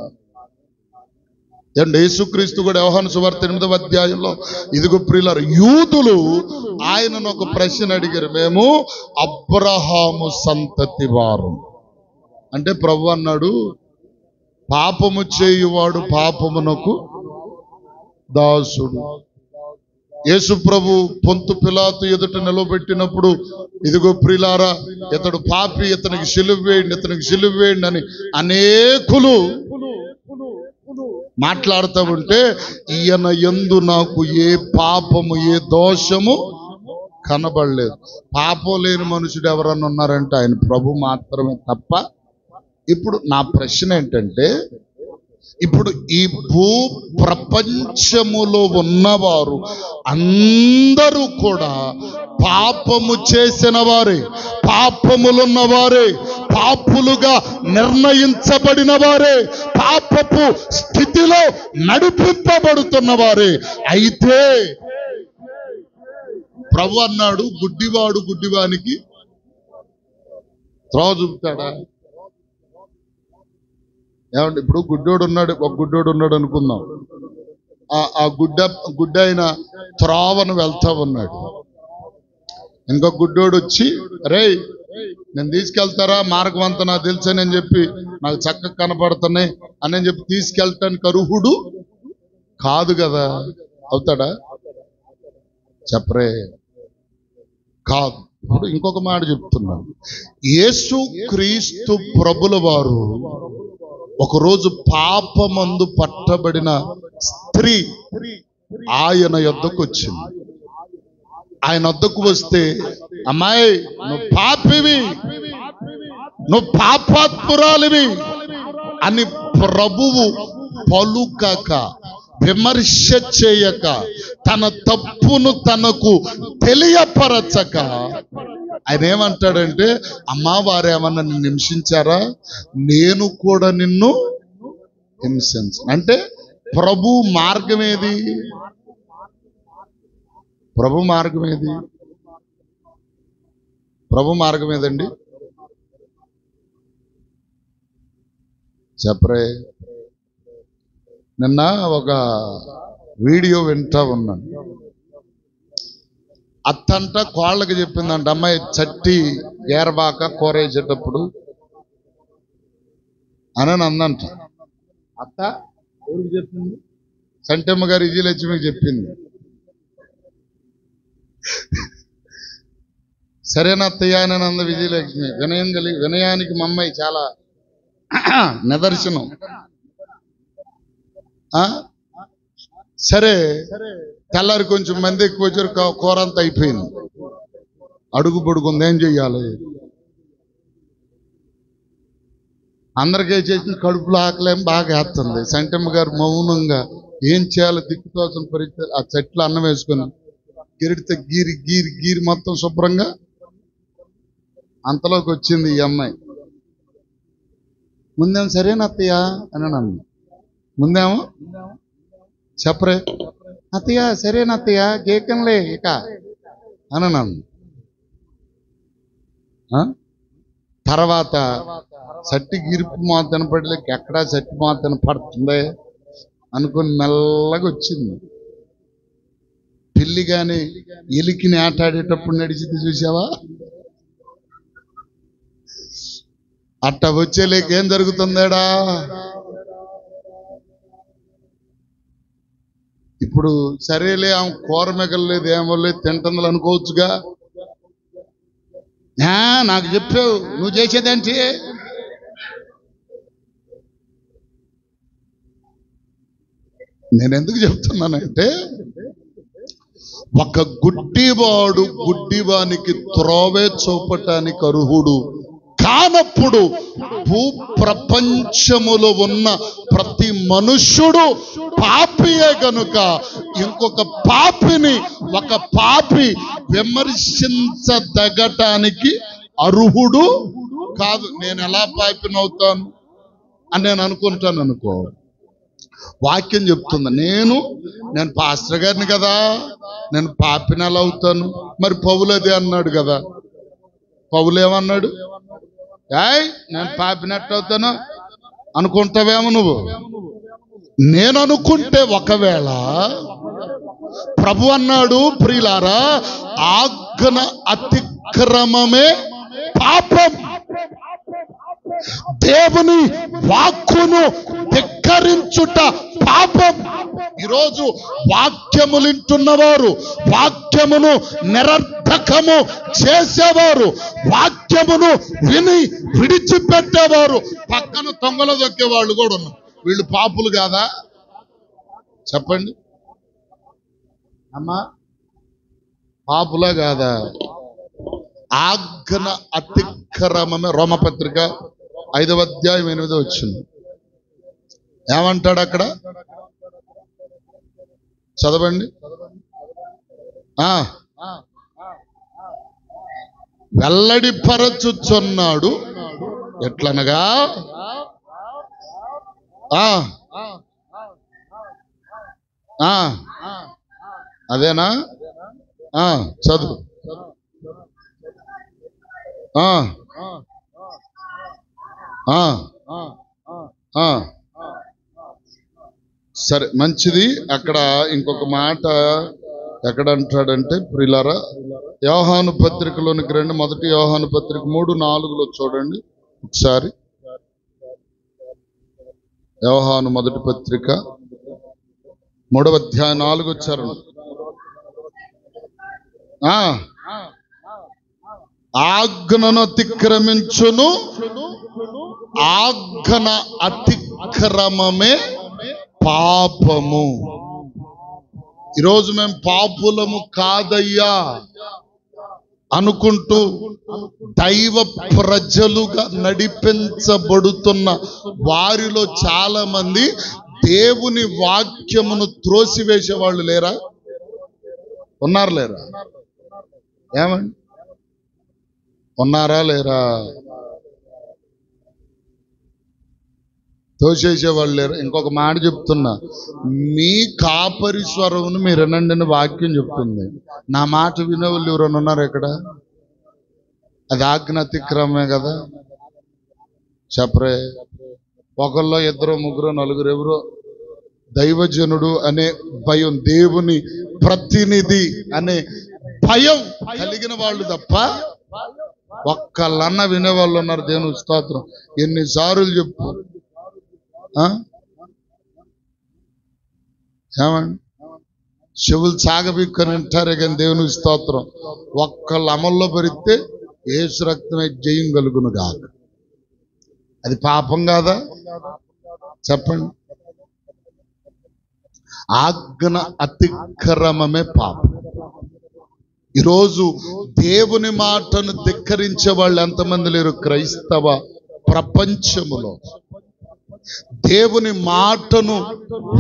యేసుక్రీస్తు కూడా యోహాను సువార్త 8వ అధ్యాయంలో, ఇదిగో ప్రియులారా, యూదులు ఆయనను ఒక ప్రశ్న అడిగారు, మేము అబ్రహాము సంతతి వారు. అంటే ప్రభు అన్నాడు, పాపము చేయువాడు పాపమునకు దాసుడు. యేసు ప్రభు పొంతు పిలాతు ఎదుట నిలబెట్టినప్పుడు, ఇదిగో ప్రియులారా, ఇతడు పాపి, ఇతనికి సిలువ వేయండి, ఇతనికి సిలువ వేయండి అని అనేకులు మాట్లాడుతూ ఉంటే, ఈయన యందు నాకు ఏ పాపము ఏ దోషము కనబడలేదు. పాపం లేని మనుషుడు ఎవరన్నా ఉన్నారంటే ఆయన ప్రభు మాత్రమే తప్ప. ఇప్పుడు నా ప్రశ్న ఏంటంటే, ఇప్పుడు ఈ భూ ప్రపంచములో ఉన్నవారు అందరూ కూడా పాపము చేసిన వారే, పాపములున్న వారే, పాపులుగా నిర్ణయించబడిన వారే, పాపపు స్థితిలో నడిపింపబడుతున్న వారే. అయితే ప్రభు అన్నాడు, గుడ్డివాడు గుడ్డివానికి త్రోవ చూపుతాడా? ఏమంటే ఇప్పుడు గుడ్డోడు ఉన్నాడు, ఒక గుడ్డోడు ఉన్నాడు అనుకుందాం. ఆ గుడ్డ ఆయన త్రోవను వెళ్తా ఉన్నాడు. ఇంకో గుడ్డోడు వచ్చి, రేయ్ నేను తీసుకెళ్తారా, మార్గం అంతా నాకు తెలుసని చెప్పి నాకు చక్కగా కనపడుతున్నాయి అని చెప్పి తీసుకెళ్ళటానికి అర్హుడు కాదు కదా. అవుతాడా? చెప్పరే, కాదు. ఇప్పుడు ఇంకొక మాట చెప్తున్నాను. యేసు క్రీస్తు ప్రభుల వారు ఒకరోజు పాపమందు పట్టబడిన స్త్రీ ఆయన యొద్దకు వచ్చింది. ఆయన వద్దకు వస్తే, అమ్మాయి నువ్వు పాపివి, నువ్వు పాపాత్మురాలివి అని ప్రభువు పలుకక, విమర్శ చేయక, తన తప్పును తనకు తెలియపరచక ఆయన ఏమంటాడంటే, అమ్మా వారేమన్నా నిన్ను హింసించారా, నేను కూడా నిన్ను హింసించ. అంటే ప్రభు మార్గం ఏది? ప్రభు మార్గం ఏది? ప్రభు మార్గం ఏదండి? చెప్పరే. నిన్న ఒక వీడియో వింటా ఉన్నాను. అత్తంట కోళ్ళకి చెప్పిందంట, అమ్మాయి చట్టి ఏరబాక కూర వేసేటప్పుడు అని అందంట. అత్త ఎవరికి చెప్పింది? సంటమ్మ గారు విజయలక్ష్మికి చెప్పింది. సరేనా అత్తయ్య అని అంద విజయలక్ష్మి. వినయానికి మా అమ్మాయి చాలా నిదర్శనం. సరే, తెల్లారి కొంచెం మంది ఎక్కువ వచ్చారు, కూర అంతా అయిపోయింది, అడుగు పొడుకుంది, ఏం చెయ్యాలి? అందరికీ చేసిన కడుపులో ఆకలేం బాగా వేస్తుంది. సంటమ్మ గారు మౌనంగా ఏం చేయాలో దిక్కుతోసిన పరిస్థితి, ఆ చెట్లు అన్నం వేసుకొని గిరిడితే గీరి గీరి గీరి మొత్తం శుభ్రంగా అంతలోకి వచ్చింది ఈ అమ్మాయి. ముందేమో సరేనా అత్తయ్య అని అన్నాను. ముందేమో చెప్పరే, అత్తయ్య సరేనా అత్తయ్య గేకంలే ఇక అని అన్నాను. తర్వాత సట్టి గిరిపు మాత తినపడలేక ఎక్కడా సట్టి మాత తినపడుతుంది అనుకుని మెల్లగా వచ్చింది. పిల్లి కానీ ఎలికిని ఆటాడేటప్పుడు నడిచింది చూసావా? అట్ట వచ్చేలేక ఏం జరుగుతుందేడా? ఇప్పుడు సరేలే, ఆమె కూర మిగలలేదు, ఏమో లేదు, తింటుందని అనుకోవచ్చుగా. నాకు చెప్పావు, నువ్వు చేసేదేంటి? నేను ఎందుకు చెప్తున్నానంటే, ఒక గుడ్డివాడు గుడ్డివానికి త్రోవే చూపటానికి అర్హుడు కానప్పుడు భూప్రపంచములో ఉన్న ప్రతి మనుష్యుడు పాపియే గనుక ఇంకొక పాపిని ఒక పాపి విమర్శించదగటానికి అర్హుడు కాదు. నేను ఎలా పాపినవుతాను అని నేను అనుకుంటాను అనుకో. వాక్యం చెప్తుంది, నేను పాస్టర్ గారిని కదా, నేను పాపిని ఎలా అవుతాను? మరి పౌలు అదే అన్నాడు కదా. పౌలు ఏమన్నాడు? నేను పాపినట్టు అవుతాను అనుకుంటావేమో నువ్వు. నేను అనుకుంటే ఒకవేళ ప్రభు అన్నాడు, ప్రియులారా, ఆజ్ఞ అతిక్రమమే పాపం, దేవుని వాక్కును ధిక్కరించుట పాపం. ఈరోజు వాక్యములు వింటున్నవారు, వాక్యమును నిరర్థకము చేసేవారు, వాక్యమును విని విడిచిపెట్టేవారు, పక్కన తొంగల దొక్కేవాళ్ళు కూడా ఉన్నారు. వీళ్ళు పాపులు కాదా? చెప్పండి అమ్మా, పాపులా కాదా? ఆజ్ఞ అతిక్రమమే. రోమపత్రిక 5వ అధ్యాయం 8వ వచనం ఏమంటాడు అక్కడ? చదవండి. వెల్లడిపరచుచున్నాడు ఎట్లనగా, అదేనా? చదువు. సరే మంచిది. అక్కడ ఇంకొక మాట ఎక్కడ అంటాడంటే, ప్రియులారా, యోహాను పత్రికలోనికి రండి. మొదటి యోహాను పత్రిక 3:4 చూడండి ఒకసారి. యోహాను మొదటి పత్రిక 3వ అధ్యాయం 4 వచ్చారు. ఆజ్ఞను అతిక్రమించును, ఆజ్ఞ అతిక్రమమే పాపము. ఈరోజు మేము పాపులము కాదయ్యా అనుకుంటూ దైవ ప్రజలుగా నడిపించబడుతున్న వారిలో చాలా మంది దేవుని వాక్యమును త్రోసివేసే వాళ్ళు లేరా? ఉన్నారు లేరా? ఏమండి, ఉన్నారా లేరా? తోసేసేవాళ్ళు లేరు. ఇంకొక మాట చెప్తున్నా, మీ కాపరి స్వరమును మీరు వినండి అని వాక్యం చెప్తుంది. నా మాట వినేవాళ్ళు ఎవరైనా ఉన్నారు ఇక్కడ? అది ఆజ్ఞ అతిక్రమే కదా. చెప్పరే, ఒకళ్ళో ఇద్దరు ముగ్గురు నలుగురు ఎవరో దైవజనుడు అనే భయం, దేవుని ప్రతినిధి అనే భయం కలిగిన వాళ్ళు తప్ప ఒక్కళ్ళన్న వినేవాళ్ళు ఉన్నారు. దేవుని స్తోత్రం. ఎన్నిసార్లు చెప్పు. ఏమండి, చెవులు సాగబిక్కని అంటారే కానీ దేవుని స్తోత్రం. ఒక్కళ్ళు అమల్లో పెరిగితే యేసు రక్తమే జయం కలుగును కాక. అది పాపం కాదా? చెప్పండి. ఆజ్ఞ అతిక్రమమే పాపం. ఈరోజు దేవుని మాటను ధిక్కరించే వాళ్ళు ఎంతమంది లేరు క్రైస్తవ ప్రపంచములో? దేవుని మాటను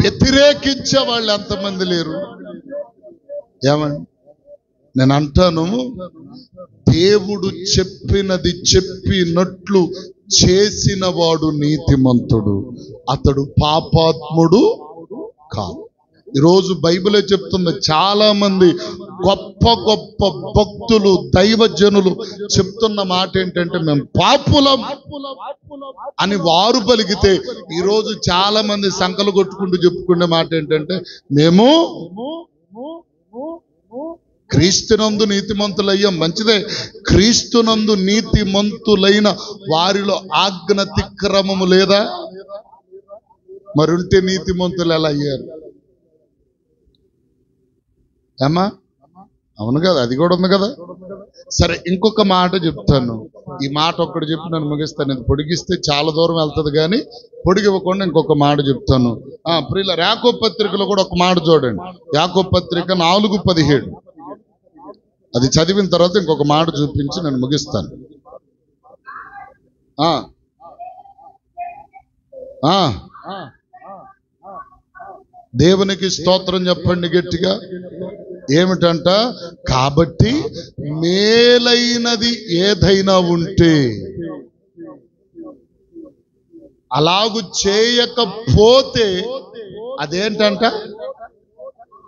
వ్యతిరేకించే వాళ్ళు ఎంతమంది లేరు? ఏమండి, నేను అంటాను, దేవుడు చెప్పినది చెప్పినట్లు చేసిన వాడు నీతిమంతుడు, అతడు పాపాత్ముడు కాదు. ఈరోజు బైబిలే చెప్తుంది. చాలా మంది గొప్ప గొప్ప భక్తులు, దైవజనులు చెప్తున్న మాట ఏంటంటే, మేము పాపులం అని వారు పలికితే, ఈరోజు చాలా మంది సంకలు కొట్టుకుంటూ చెప్పుకునే మాట ఏంటంటే, మేము క్రీస్తునందు నీతిమంతులయ్యాం. మంచిదే, క్రీస్తునందు నీతిమంతులైన వారిలో ఆజ్ఞాతిక్రమము లేదా? మరుంటే నీతిమంతులు ఎలా అయ్యారు? ఏమా, అవును కదా, అది కూడా ఉంది కదా. సరే, ఇంకొక మాట చెప్తాను. ఈ మాట ఒక్కటి చెప్పి నన్ను ముగిస్తాను. ఇది పొడిగిస్తే చాలా దూరం వెళ్తుంది, కానీ పొడిగివ్వకుండా ఇంకొక మాట చెప్తాను. ప్రియుల, యాకోబు పత్రికలో కూడా ఒక మాట చూడండి. యాకోబు పత్రిక 4:17. అది చదివిన తర్వాత ఇంకొక మాట చూపించి నేను ముగిస్తాను. దేవునికి స్తోత్రం చెప్పండి గట్టిగా. ఏమిటంట? కాబట్టి మేలైనది ఏదైనా ఉంటే అలాగు చేయకపోతే అదేంటంట?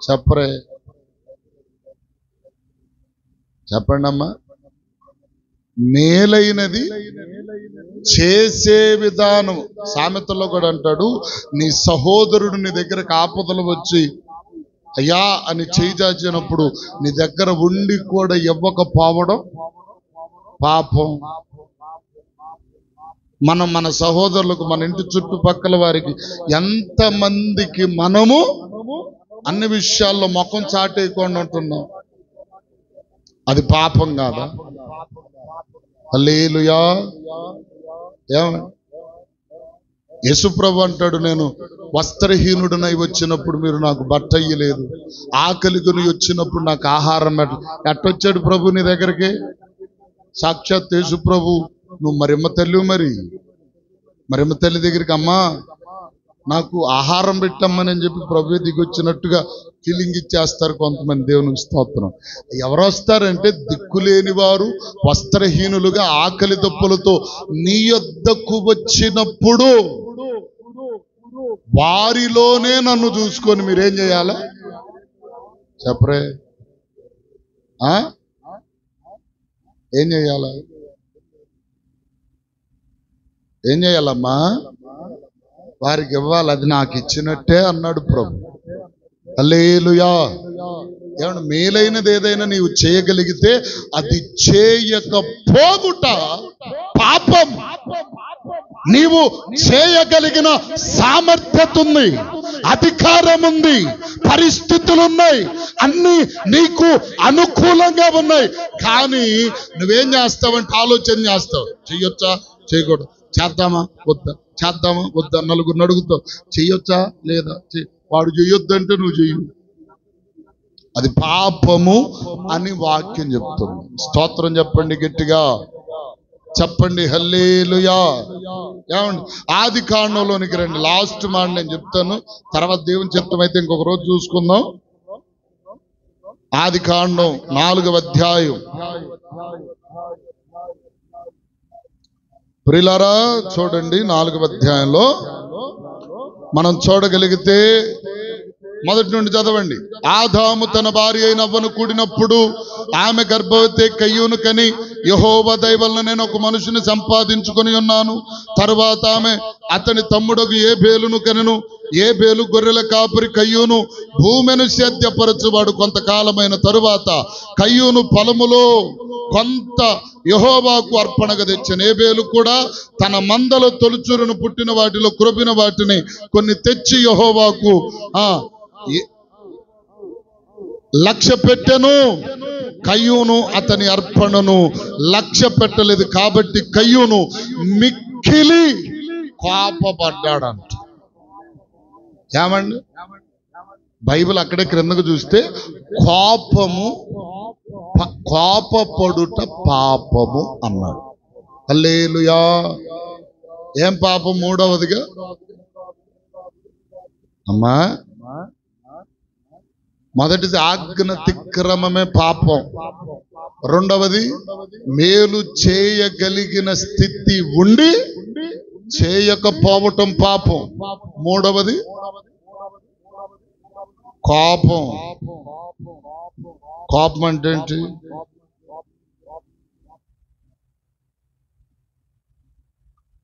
చెప్పరే, చెప్పండి అమ్మా. మేలైనది చేసే విధానం. సామెతల్లో కూడా అంటాడు, నీ సహోదరుడు నీ దగ్గరకు ఆపదలు వచ్చి అయ్యా అని చేయిచాచినప్పుడు నీ దగ్గర ఉండి కూడా ఇవ్వకపోవడం పాపం. మనం మన సహోదరులకు, మన ఇంటి చుట్టుపక్కల వారికి, ఎంతమందికి మనము అన్ని విషయాల్లో ముఖం చాటేయకుండా ఉంటున్నాం? అది పాపం కాదా? హల్లెలూయా. యేసుప్రభు అంటాడు, నేను వస్త్రహీనుడనై వచ్చినప్పుడు మీరు నాకు బట్ట ఇయ్యలేదు, ఆకలి కొని వచ్చినప్పుడు నాకు ఆహారం ఎట్టొచ్చాడు ప్రభు నీ దగ్గరికి? సాక్షాత్ యేసుప్రభు, నువ్వు మరిమ్మ తల్లి దగ్గరికి, అమ్మా నాకు ఆహారం పెట్టమ్మని చెప్పి ప్రభు దిగొచ్చినట్టుగా ఫీలింగ్ ఇచ్చేస్తారు కొంతమంది. దేవునికి స్తోత్రం. ఎవరు వస్తారంటే, దిక్కులేని వారు, వస్త్రహీనులుగా, ఆకలి దప్పులతో నీ యొద్దకు వచ్చినప్పుడు వారిలోనే నన్ను చూసుకొని మీరేం చేయాలా? చెప్పరే, ఏం చేయాలా? ఏం చేయాలమ్మా? వారికి ఇవ్వాలి, అది నాకు ఇచ్చినట్టే అన్నాడు ప్రభు. హల్లెలూయా. ఏమన్నా మేలైనది ఏదైనా నీవు చేయగలిగితే అది చేయకపోవుట పాపం. నీవు చేయగలిగిన సామర్థ్యత ఉంది, అధికారం ఉంది, పరిస్థితులున్నాయి, అన్ని నీకు అనుకూలంగా ఉన్నాయి. కానీ నువ్వేం చేస్తావంటే ఆలోచన చేస్తావు, చెయ్యొచ్చా చేయకూడదు, చేద్దామా వద్దా, చేద్దామా వద్దా, నలుగురిని అడుగుతావు చెయ్యొచ్చా లేదా, వాడు చెయ్యొద్దంటే నువ్వు చెయ్యు. అది పాపము అని వాక్యం చెప్తుంది. స్తోత్రం చెప్పండి, గట్టిగా చెప్పండి హల్లెలూయా. ఏమండి, ఆది కాండంలోనికి రండి. లాస్ట్ మాట నేను చెప్తాను, తర్వాత దేవుని చిత్తం అయితే ఇంకొక రోజు చూసుకుందాం. ఆది కాండం 4వ అధ్యాయం. ప్రియులారా చూడండి, 4వ అధ్యాయంలో మనం చూడగలిగితే మొదటి నుండి చదవండి. ఆదాము తన భార్య అయిన అవ్వను కూడినప్పుడు ఆమె గర్భవతి కయ్యూను కని, యెహోవా దయ వలన నేను ఒక మనుషుని సంపాదించుకొని ఉన్నాను. తరువాత ఆమె అతని తమ్ముడకు ఏబేలును కనెను. ఏబేలు గొర్రెల కాపురి, కయ్యూను భూమిని సేద్యపరచువాడు. కొంతకాలమైన తరువాత కయ్యూను పొలములో కొంత యెహోవాకు అర్పణగా తెచ్చాను. ఏబేలు కూడా తన మందలో తొలుచూరును పుట్టిన వాటిలో క్రొబిన వాటిని కొన్ని తెచ్చి యెహోవాకు లక్ష్య పెట్టెను. కయ్యూను అతని అర్పణను లక్ష్య పెట్టలేదు కాబట్టి కయ్యూను మిక్కిలి కోపపడ్డాడంట. ఏమండి, బైబిల్ అక్కడే క్రిందకు చూస్తే కోపపడుట పాపము అన్నాడు. హల్లెలూయా. ఏం పాపం? మూడవదిగా అమ్మా, మొదటిది ఆజ్ఞాతిక్రమమే పాపం. రెండవది మేలు చేయగలిగిన స్థితి ఉండి చేయకపోవటం పాపం. మూడవది కోపం. కోపం అంటే ఏంటి?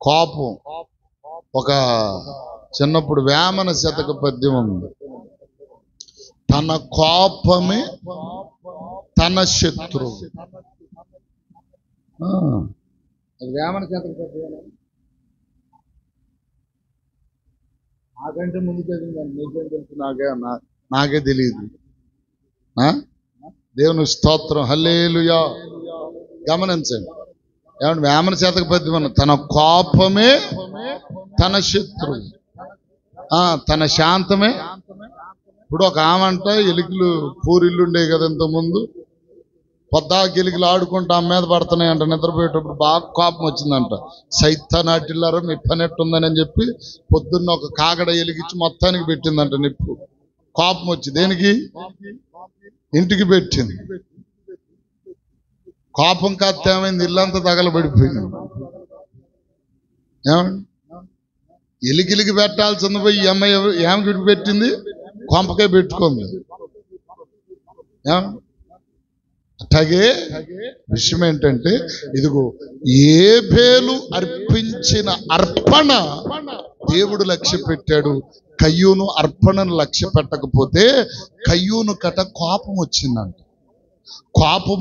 కోపం ఒక చిన్నప్పుడు వేమన శతక పద్యం ఉంది. తన కోపమే తన శత్రువు. అది వేమన శతక పద్యం. నాకంటే ముందు చదివిందండి, నీకేం తెలుసు? నాకే తెలియదు. దేవుని స్తోత్రం, హల్లెలూయా. గమనించండి, ఏమంటే వేమన శతక పద్యం అన్న తన కోపమే తన శత్రువు, తన శాంతమే. ఇప్పుడు ఒక ఆమంట ఎలికలు పూరిల్లు ఉండే కదా ఇంతకుముందు, పొద్దాకి ఎలికలు ఆడుకుంటూ ఆమె మీద పడుతున్నాయంట. నిద్రపోయేటప్పుడు బాగా కోపం వచ్చిందంట. సైతానాటిల్లారా మీ పని ఎట్టుందని చెప్పి పొద్దున్న ఒక కాగడ ఎలిగించి మొత్తానికి పెట్టిందంట నిప్పు. కోపం వచ్చి దేనికి? ఇంటికి పెట్టింది. కోపం కాస్త ఏమైంది? ఇల్లంతా తగలబడిపోయింది. ఏమండి, ఎలికిలికి పెట్టాల్సింది పోయి ఈ అమ్మాయి ఏమికి పెట్టింది? కొంపకే పెట్టుకుంది. అట్లాగే విషయం ఏంటంటే, ఇదిగో ఏబేలు అర్పించిన అర్పణ దేవుడు లక్ష్య పెట్టాడు. కయ్యూను అర్పణను లక్ష్య పెట్టకపోతే కయ్యూను కట కోపం వచ్చిందంట. కోపం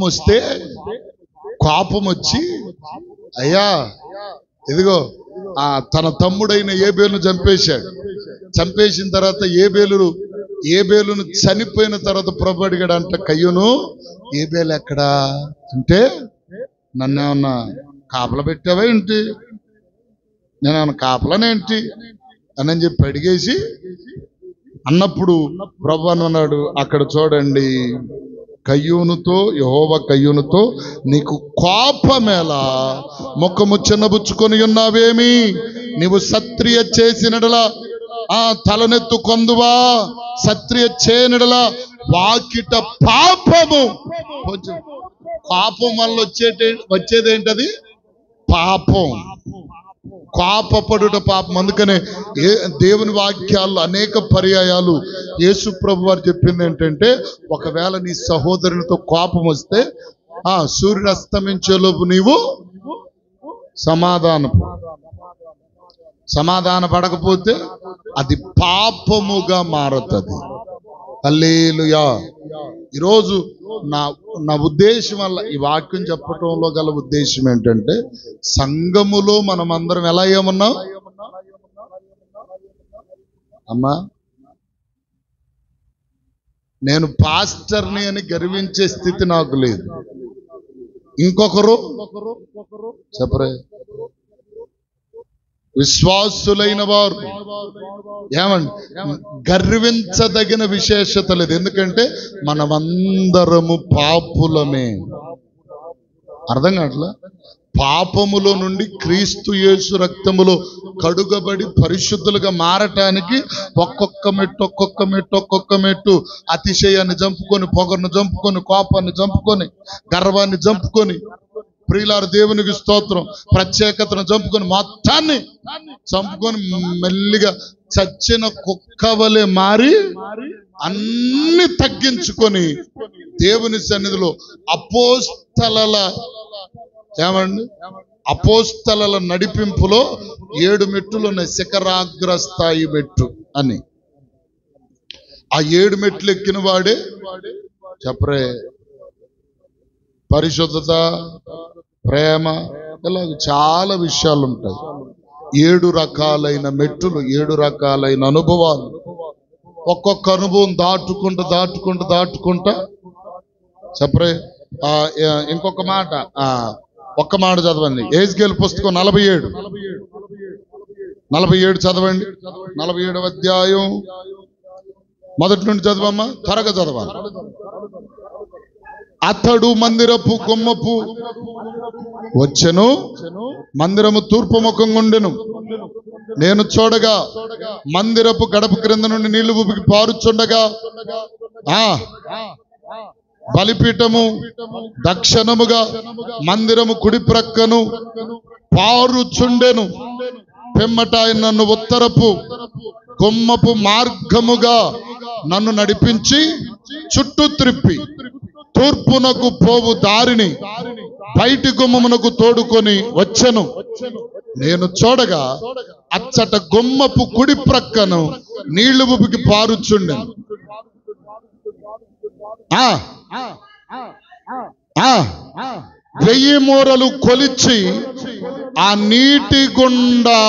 వచ్చి అయ్యా ఇదిగో తన తమ్ముడైన ఏబేలును చంపేశాడు. చంపేసిన తర్వాత ఏబేలును చనిపోయిన తర్వాత ప్రభు అడిగాడంట, కయ్యూను ఏబేలు ఎక్కడా అంటే, నన్నేమన్నా కాపలా పెట్టావా ఏంటి? నేనేమన్నా కాపలానేంటి అని చెప్పి అడిగేసి అన్నప్పుడు ప్రభు అన్నాడు, అక్కడ చూడండి, కయ్యూనుతో యెహోవా కయ్యూనుతో నీకు కోపమేలా, ముఖము చిన్నబుచ్చుకొని ఉన్నావేమి? నీవు సత్రియ చేసినడలా తలనెత్తు కొందువా, సత్రియ చేయనిడలా వాకిట పాపము. కొంచెం పాపం వల్ల వచ్చేదేంటది? పాపం. కోపపడుట పాపం. అందుకనే దేవుని వాక్యాల్లో అనేక పర్యాయాలు యేసు ప్రభు వారు చెప్పింది ఏంటంటే, ఒకవేళ నీ సహోదరునితో కోపం వస్తే సూర్యుడు అస్తమించేలోపు నీవు సమాధాన పడకపోతే అది పాపముగా మారుతుంది. హల్లెలూయా. ఈరోజు నా ఉద్దేశం వల్ల ఈ వాక్యం చెప్పటంలో గల ఉద్దేశం ఏంటంటే, సంఘములో మనమందరం ఎలా ఏమన్నాం అమ్మా? నేను పాస్టర్ని అని గర్వించే స్థితి నాకు లేదు. ఇంకొకరు చెప్పరే, విశ్వాసులైన వారు ఏమండి గర్వించదగిన విశేషత లేదు. ఎందుకంటే మనమందరము పాపులమే. అర్థం కావట్లా? పాపములో నుండి క్రీస్తు యేసు రక్తములో కడుగబడి పరిశుద్ధులుగా మారటానికి ఒక్కొక్క మెట్టు అతిశయాన్ని చంపుకొని, పొగరును చంపుకొని, కోపాన్ని చంపుకొని, గర్వాన్ని చంపుకొని, ప్రియులారు దేవునికి స్తోత్రం, ప్రత్యేకతను చంపుకొని, మొత్తాన్ని చంపుకొని మెల్లిగా చచ్చిన కుక్కవలే మారి అన్ని తగ్గించుకొని దేవుని సన్నిధిలో అపోస్తలల నడిపింపులో 7 మెట్టులు ఉన్నాయి. శిఖరాగ్రస్థాయి మెట్టు అని. ఆ 7 మెట్లు ఎక్కిన వాడే చెప్పరే పరిశుద్ధత, ప్రేమ, ఇలా చాలా విషయాలు ఉంటాయి. 7 రకాలైన మెట్టులు, 7 రకాలైన అనుభవాలు. ఒక్కొక్క అనుభవం దాటుకుంటా చెప్పరే. ఇంకొక మాట, ఒక్క మాట చదవండి. యెహెజ్కేలు పుస్తకం 47 చదవండి. 47వ అధ్యాయం మొదటి నుండి చదవమ్మా, త్వరగా చదవాలి. అతడు మందిరపు గుమ్మపు వచ్చెను, మందిరము తూర్పు ముఖం ఉండెను. నేను చూడగా మందిరపు గడప క్రింద నుండి నీళ్లు ఉబికి పారుచుండగా బలిపీఠము దక్షిణముగా మందిరము కుడి ప్రక్కను పారుచుండెను. పిమ్మట ఆయన నన్ను ఉత్తరపు గుమ్మపు మార్గముగా నన్ను నడిపించి చుట్టూ త్రిప్పి తూర్పునకు పోవు దారిని బయటి గుమ్మమునకు తోడుకొని వచ్చెను. నేను చూడగా అచ్చట గుమ్మపు కుడి ప్రక్కను నీళ్లు ఉబికి పారుచుండెను. 1000 మూరలు కొలిచి ఆ నీటి గుండా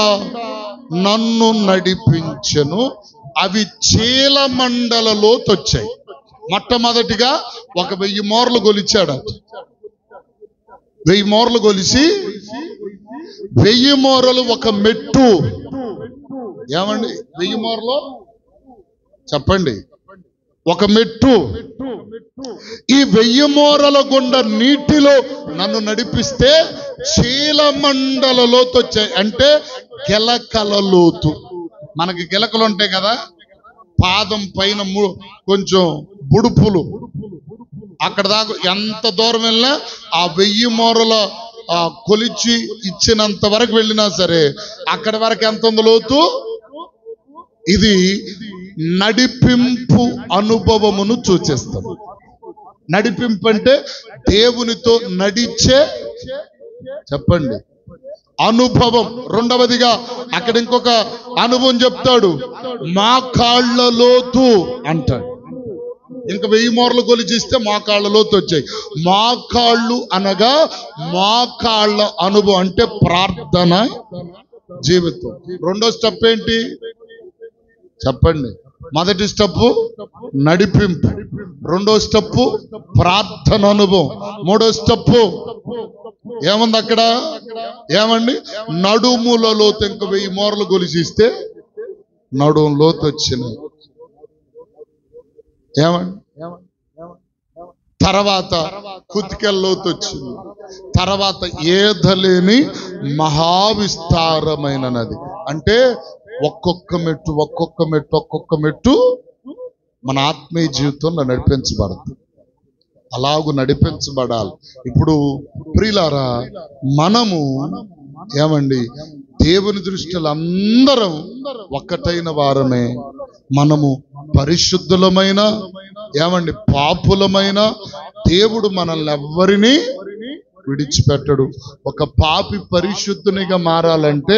నన్ను నడిపించెను. అవి చీలమండలలో తొచ్చాయి. మొట్టమొదటిగా 1000 మూరలు కొలిచాడు. 1000 మూరలు కొలిసి 1000 మూరలు ఒక మెట్టు. ఏమండి 1000 మూరలు చెప్పండి, ఒక మెట్టు. ఈ 1000 మూరల గుండా నీటిలో నన్ను నడిపిస్తే చీలమండల లోతు వచ్చాయి. అంటే గిలకల లోతు. మనకి గిలకలు ఉంటాయి కదా, పాదం పైన కొంచెం బుడుపులు, అక్కడ దాకా ఎంత దూరం వెళ్ళినా ఆ 1000 మూరల కొలిచి ఇచ్చినంత వరకు వెళ్ళినా సరే అక్కడి వరకు ఎంత ఉంది లోతు. ఇది నడిపింపు అనుభవమును సూచిస్తాం. నడిపింపు అంటే దేవునితో నడిచే చెప్పండి అనుభవం. రెండవదిగా అక్కడ ఇంకొక అనుభవం చెప్తాడు, మా కాళ్ళ లోతు అంటాడు. ఇంకా 1000 మూరలు కొలిచిస్తే మా కాళ్ళ లోతు వచ్చాయి. మా కాళ్ళు అనగా మా కాళ్ళ అనుభవం అంటే ప్రార్థన జీవితం. రెండో స్టెప్ ఏంటి చెప్పండి? మొదటి స్టెప్ నడిపింపు, రెండో స్టెప్ ప్రార్థన అనుభవం, మూడో స్టెప్ ఏముంది అక్కడ? ఏమండి నడుముల లోతు. ఇంక 1000 మూరలు కొలిచిస్తే నడుము లోతు వచ్చినాయి. ఏమండి తర్వాత కుతికెల లోతు వచ్చింది. తర్వాత ఏదలేని మహావిస్తారమైన నది. అంటే ఒక్కొక్క మెట్టు మన ఆత్మీయ జీవితంలో నడిపించబడుతుంది. అలాగూ నడిపించబడాలి. ఇప్పుడు ప్రియులారా, మనము ఏమండి దేవుని దృష్టిలో అందరం ఒక్కటైన వారమే. మనము పరిశుద్ధులమైన ఏమండి పాపులమైన దేవుడు మనల్ని ఎవ్వరిని విడిచిపెట్టడు. ఒక పాపి పరిశుద్ధునిగా మారాలంటే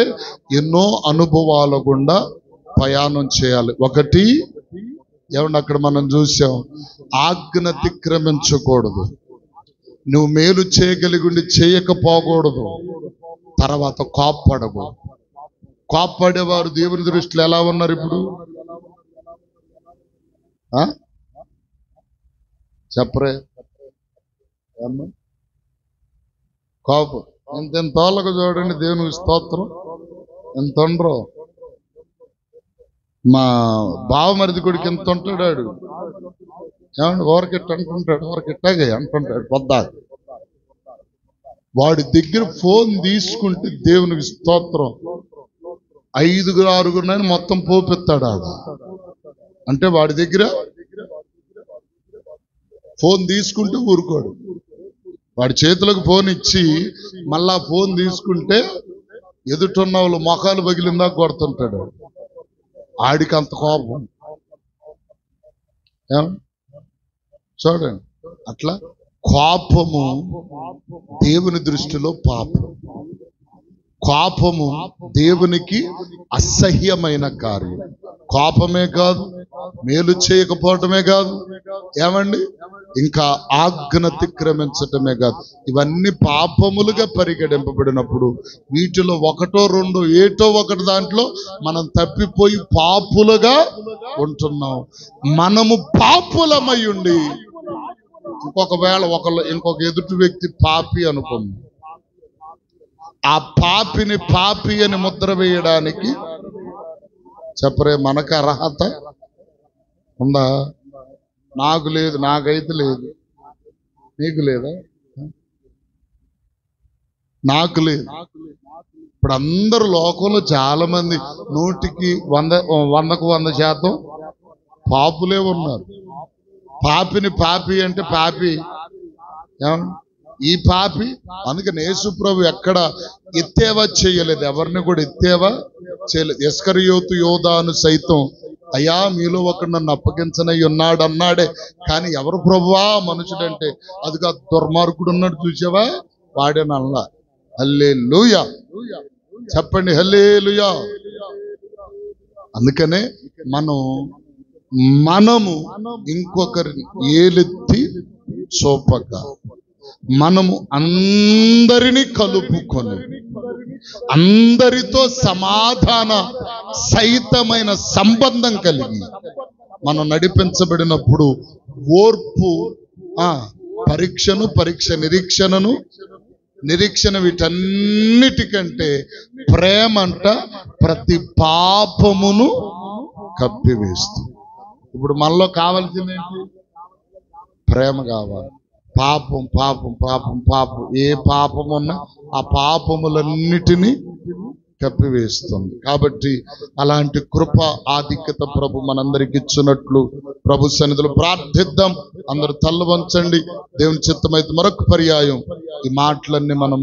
ఎన్నో అనుభవాల గుండా ప్రయాణం చేయాలి. ఒకటి ఏమన్నా అక్కడ మనం చూసాం, ఆజ్ఞ అతిక్రమించకూడదు, నువ్వు మేలు చేయగలిగి చేయకపోకూడదు. తర్వాత కోప్పడకూడదు. కోప్పడేవారు దేవుని దృష్టిలో ఎలా ఉన్నారు ఇప్పుడు? చెప్పరే కోపం ఎంత తోళ్ళకు చూడండి. దేవునికి స్తోత్రం. ఎంత ఉండరు. మా బావమరిది కొడుకు ఎంత ఉంటాడాడు ఏమంటే ఓరకిట్ట అంటుంటాడు, ఓరకిట్టాగే అంటుంటాడు పొద్దా. వాడి దగ్గర ఫోన్ తీసుకుంటే దేవునికి స్తోత్రం 5 6 మొత్తం పోపిస్తాడు. అంటే వాడి దగ్గర ఫోన్ తీసుకుంటే ఊరుకోడు. వాడి చేతులకు ఫోన్ ఇచ్చి మళ్ళా ఫోన్ తీసుకుంటే ఎదుటిన్న వాళ్ళు మొఖాలు పగిలిందా కొడుతుంటాడు. ఆడికి అంత కోపం. చూడండి, అట్లా కోపము దేవుని దృష్టిలో పాపం. కోపము దేవునికి అసహ్యమైన కార్యం. కోపమే కాదు, మేలు చేయకపోవటమే కాదు, ఏమండి ఇంకా ఆజ్ఞ అతిక్రమించటమే కాదు. ఇవన్నీ పాపములుగా పరిగణింపబడినప్పుడు వీటిలో ఒకటో రెండో ఏటో ఒకటి దాంట్లో మనం తప్పిపోయి పాపులుగా ఉంటున్నాం. మనము పాపులమై ఉండి ఇంకొకవేళ ఇంకొక ఎదుటి వ్యక్తి పాపి అనుకుంది, ఆ పాపిని పాపి అని ముద్ర వేయడానికి చెప్పరే మనకు అర్హత ఉందా? నాకు లేదు, నాకైతే లేదు. నీకు లేదా? నాకు లేదు. ఇప్పుడు అందరు లోకంలో చాలా మంది 100కి 100% పాపులే ఉన్నారు. పాపిని పాపి అంటే పాపి ఈ పాపి. అందుకని యేసు ప్రభు ఎక్కడ ఎత్తేవా చేయలేదు, ఎవరిని కూడా ఎత్తేవా చేయలేదు. ఇస్కరియోతు యోధాను సైతం అయ్యా మీలో ఒకడు నన్ను అప్పగించనై ఉన్నాడు అన్నాడే. కానీ ఎవరు ప్రభువా మనుషుడంటే అదిగా దుర్మార్గుడు ఉన్నాడు చూసావా వాడేనల్లా. హల్లెలూయా చెప్పండి, హల్లెలూయా. అందుకనే మనము ఇంకొకరిని ఏలెత్తి చూపక మనము అందరినీ కలుపుకొని అందరితో సమాధాన సహితమైన సంబంధం కలిగి మనం నడిపించబడినప్పుడు ఓర్పు, పరీక్ష నిరీక్షణ వీటన్నిటికంటే ప్రేమంట ప్రతి పాపమును కప్పివేస్తుంది. ఇప్పుడు మనలో కావాల్సింది ఏంటి? ప్రేమ కావాలి. పాపం పాపం పాపం పాపం ఏ పాపం ఉన్నా ఆ పాపములన్నిటినీ కప్పివేస్తుంది. కాబట్టి అలాంటి కృప ఆధిక్యత ప్రభు మనందరికి ఇచ్చినట్లు ప్రభు సన్నిధిలో ప్రార్థిద్దాం. అందరూ తల్ల వంచండి. దేవుని చిత్తమైతే మరొక పర్యాయం ఈ మాటలన్నీ మనం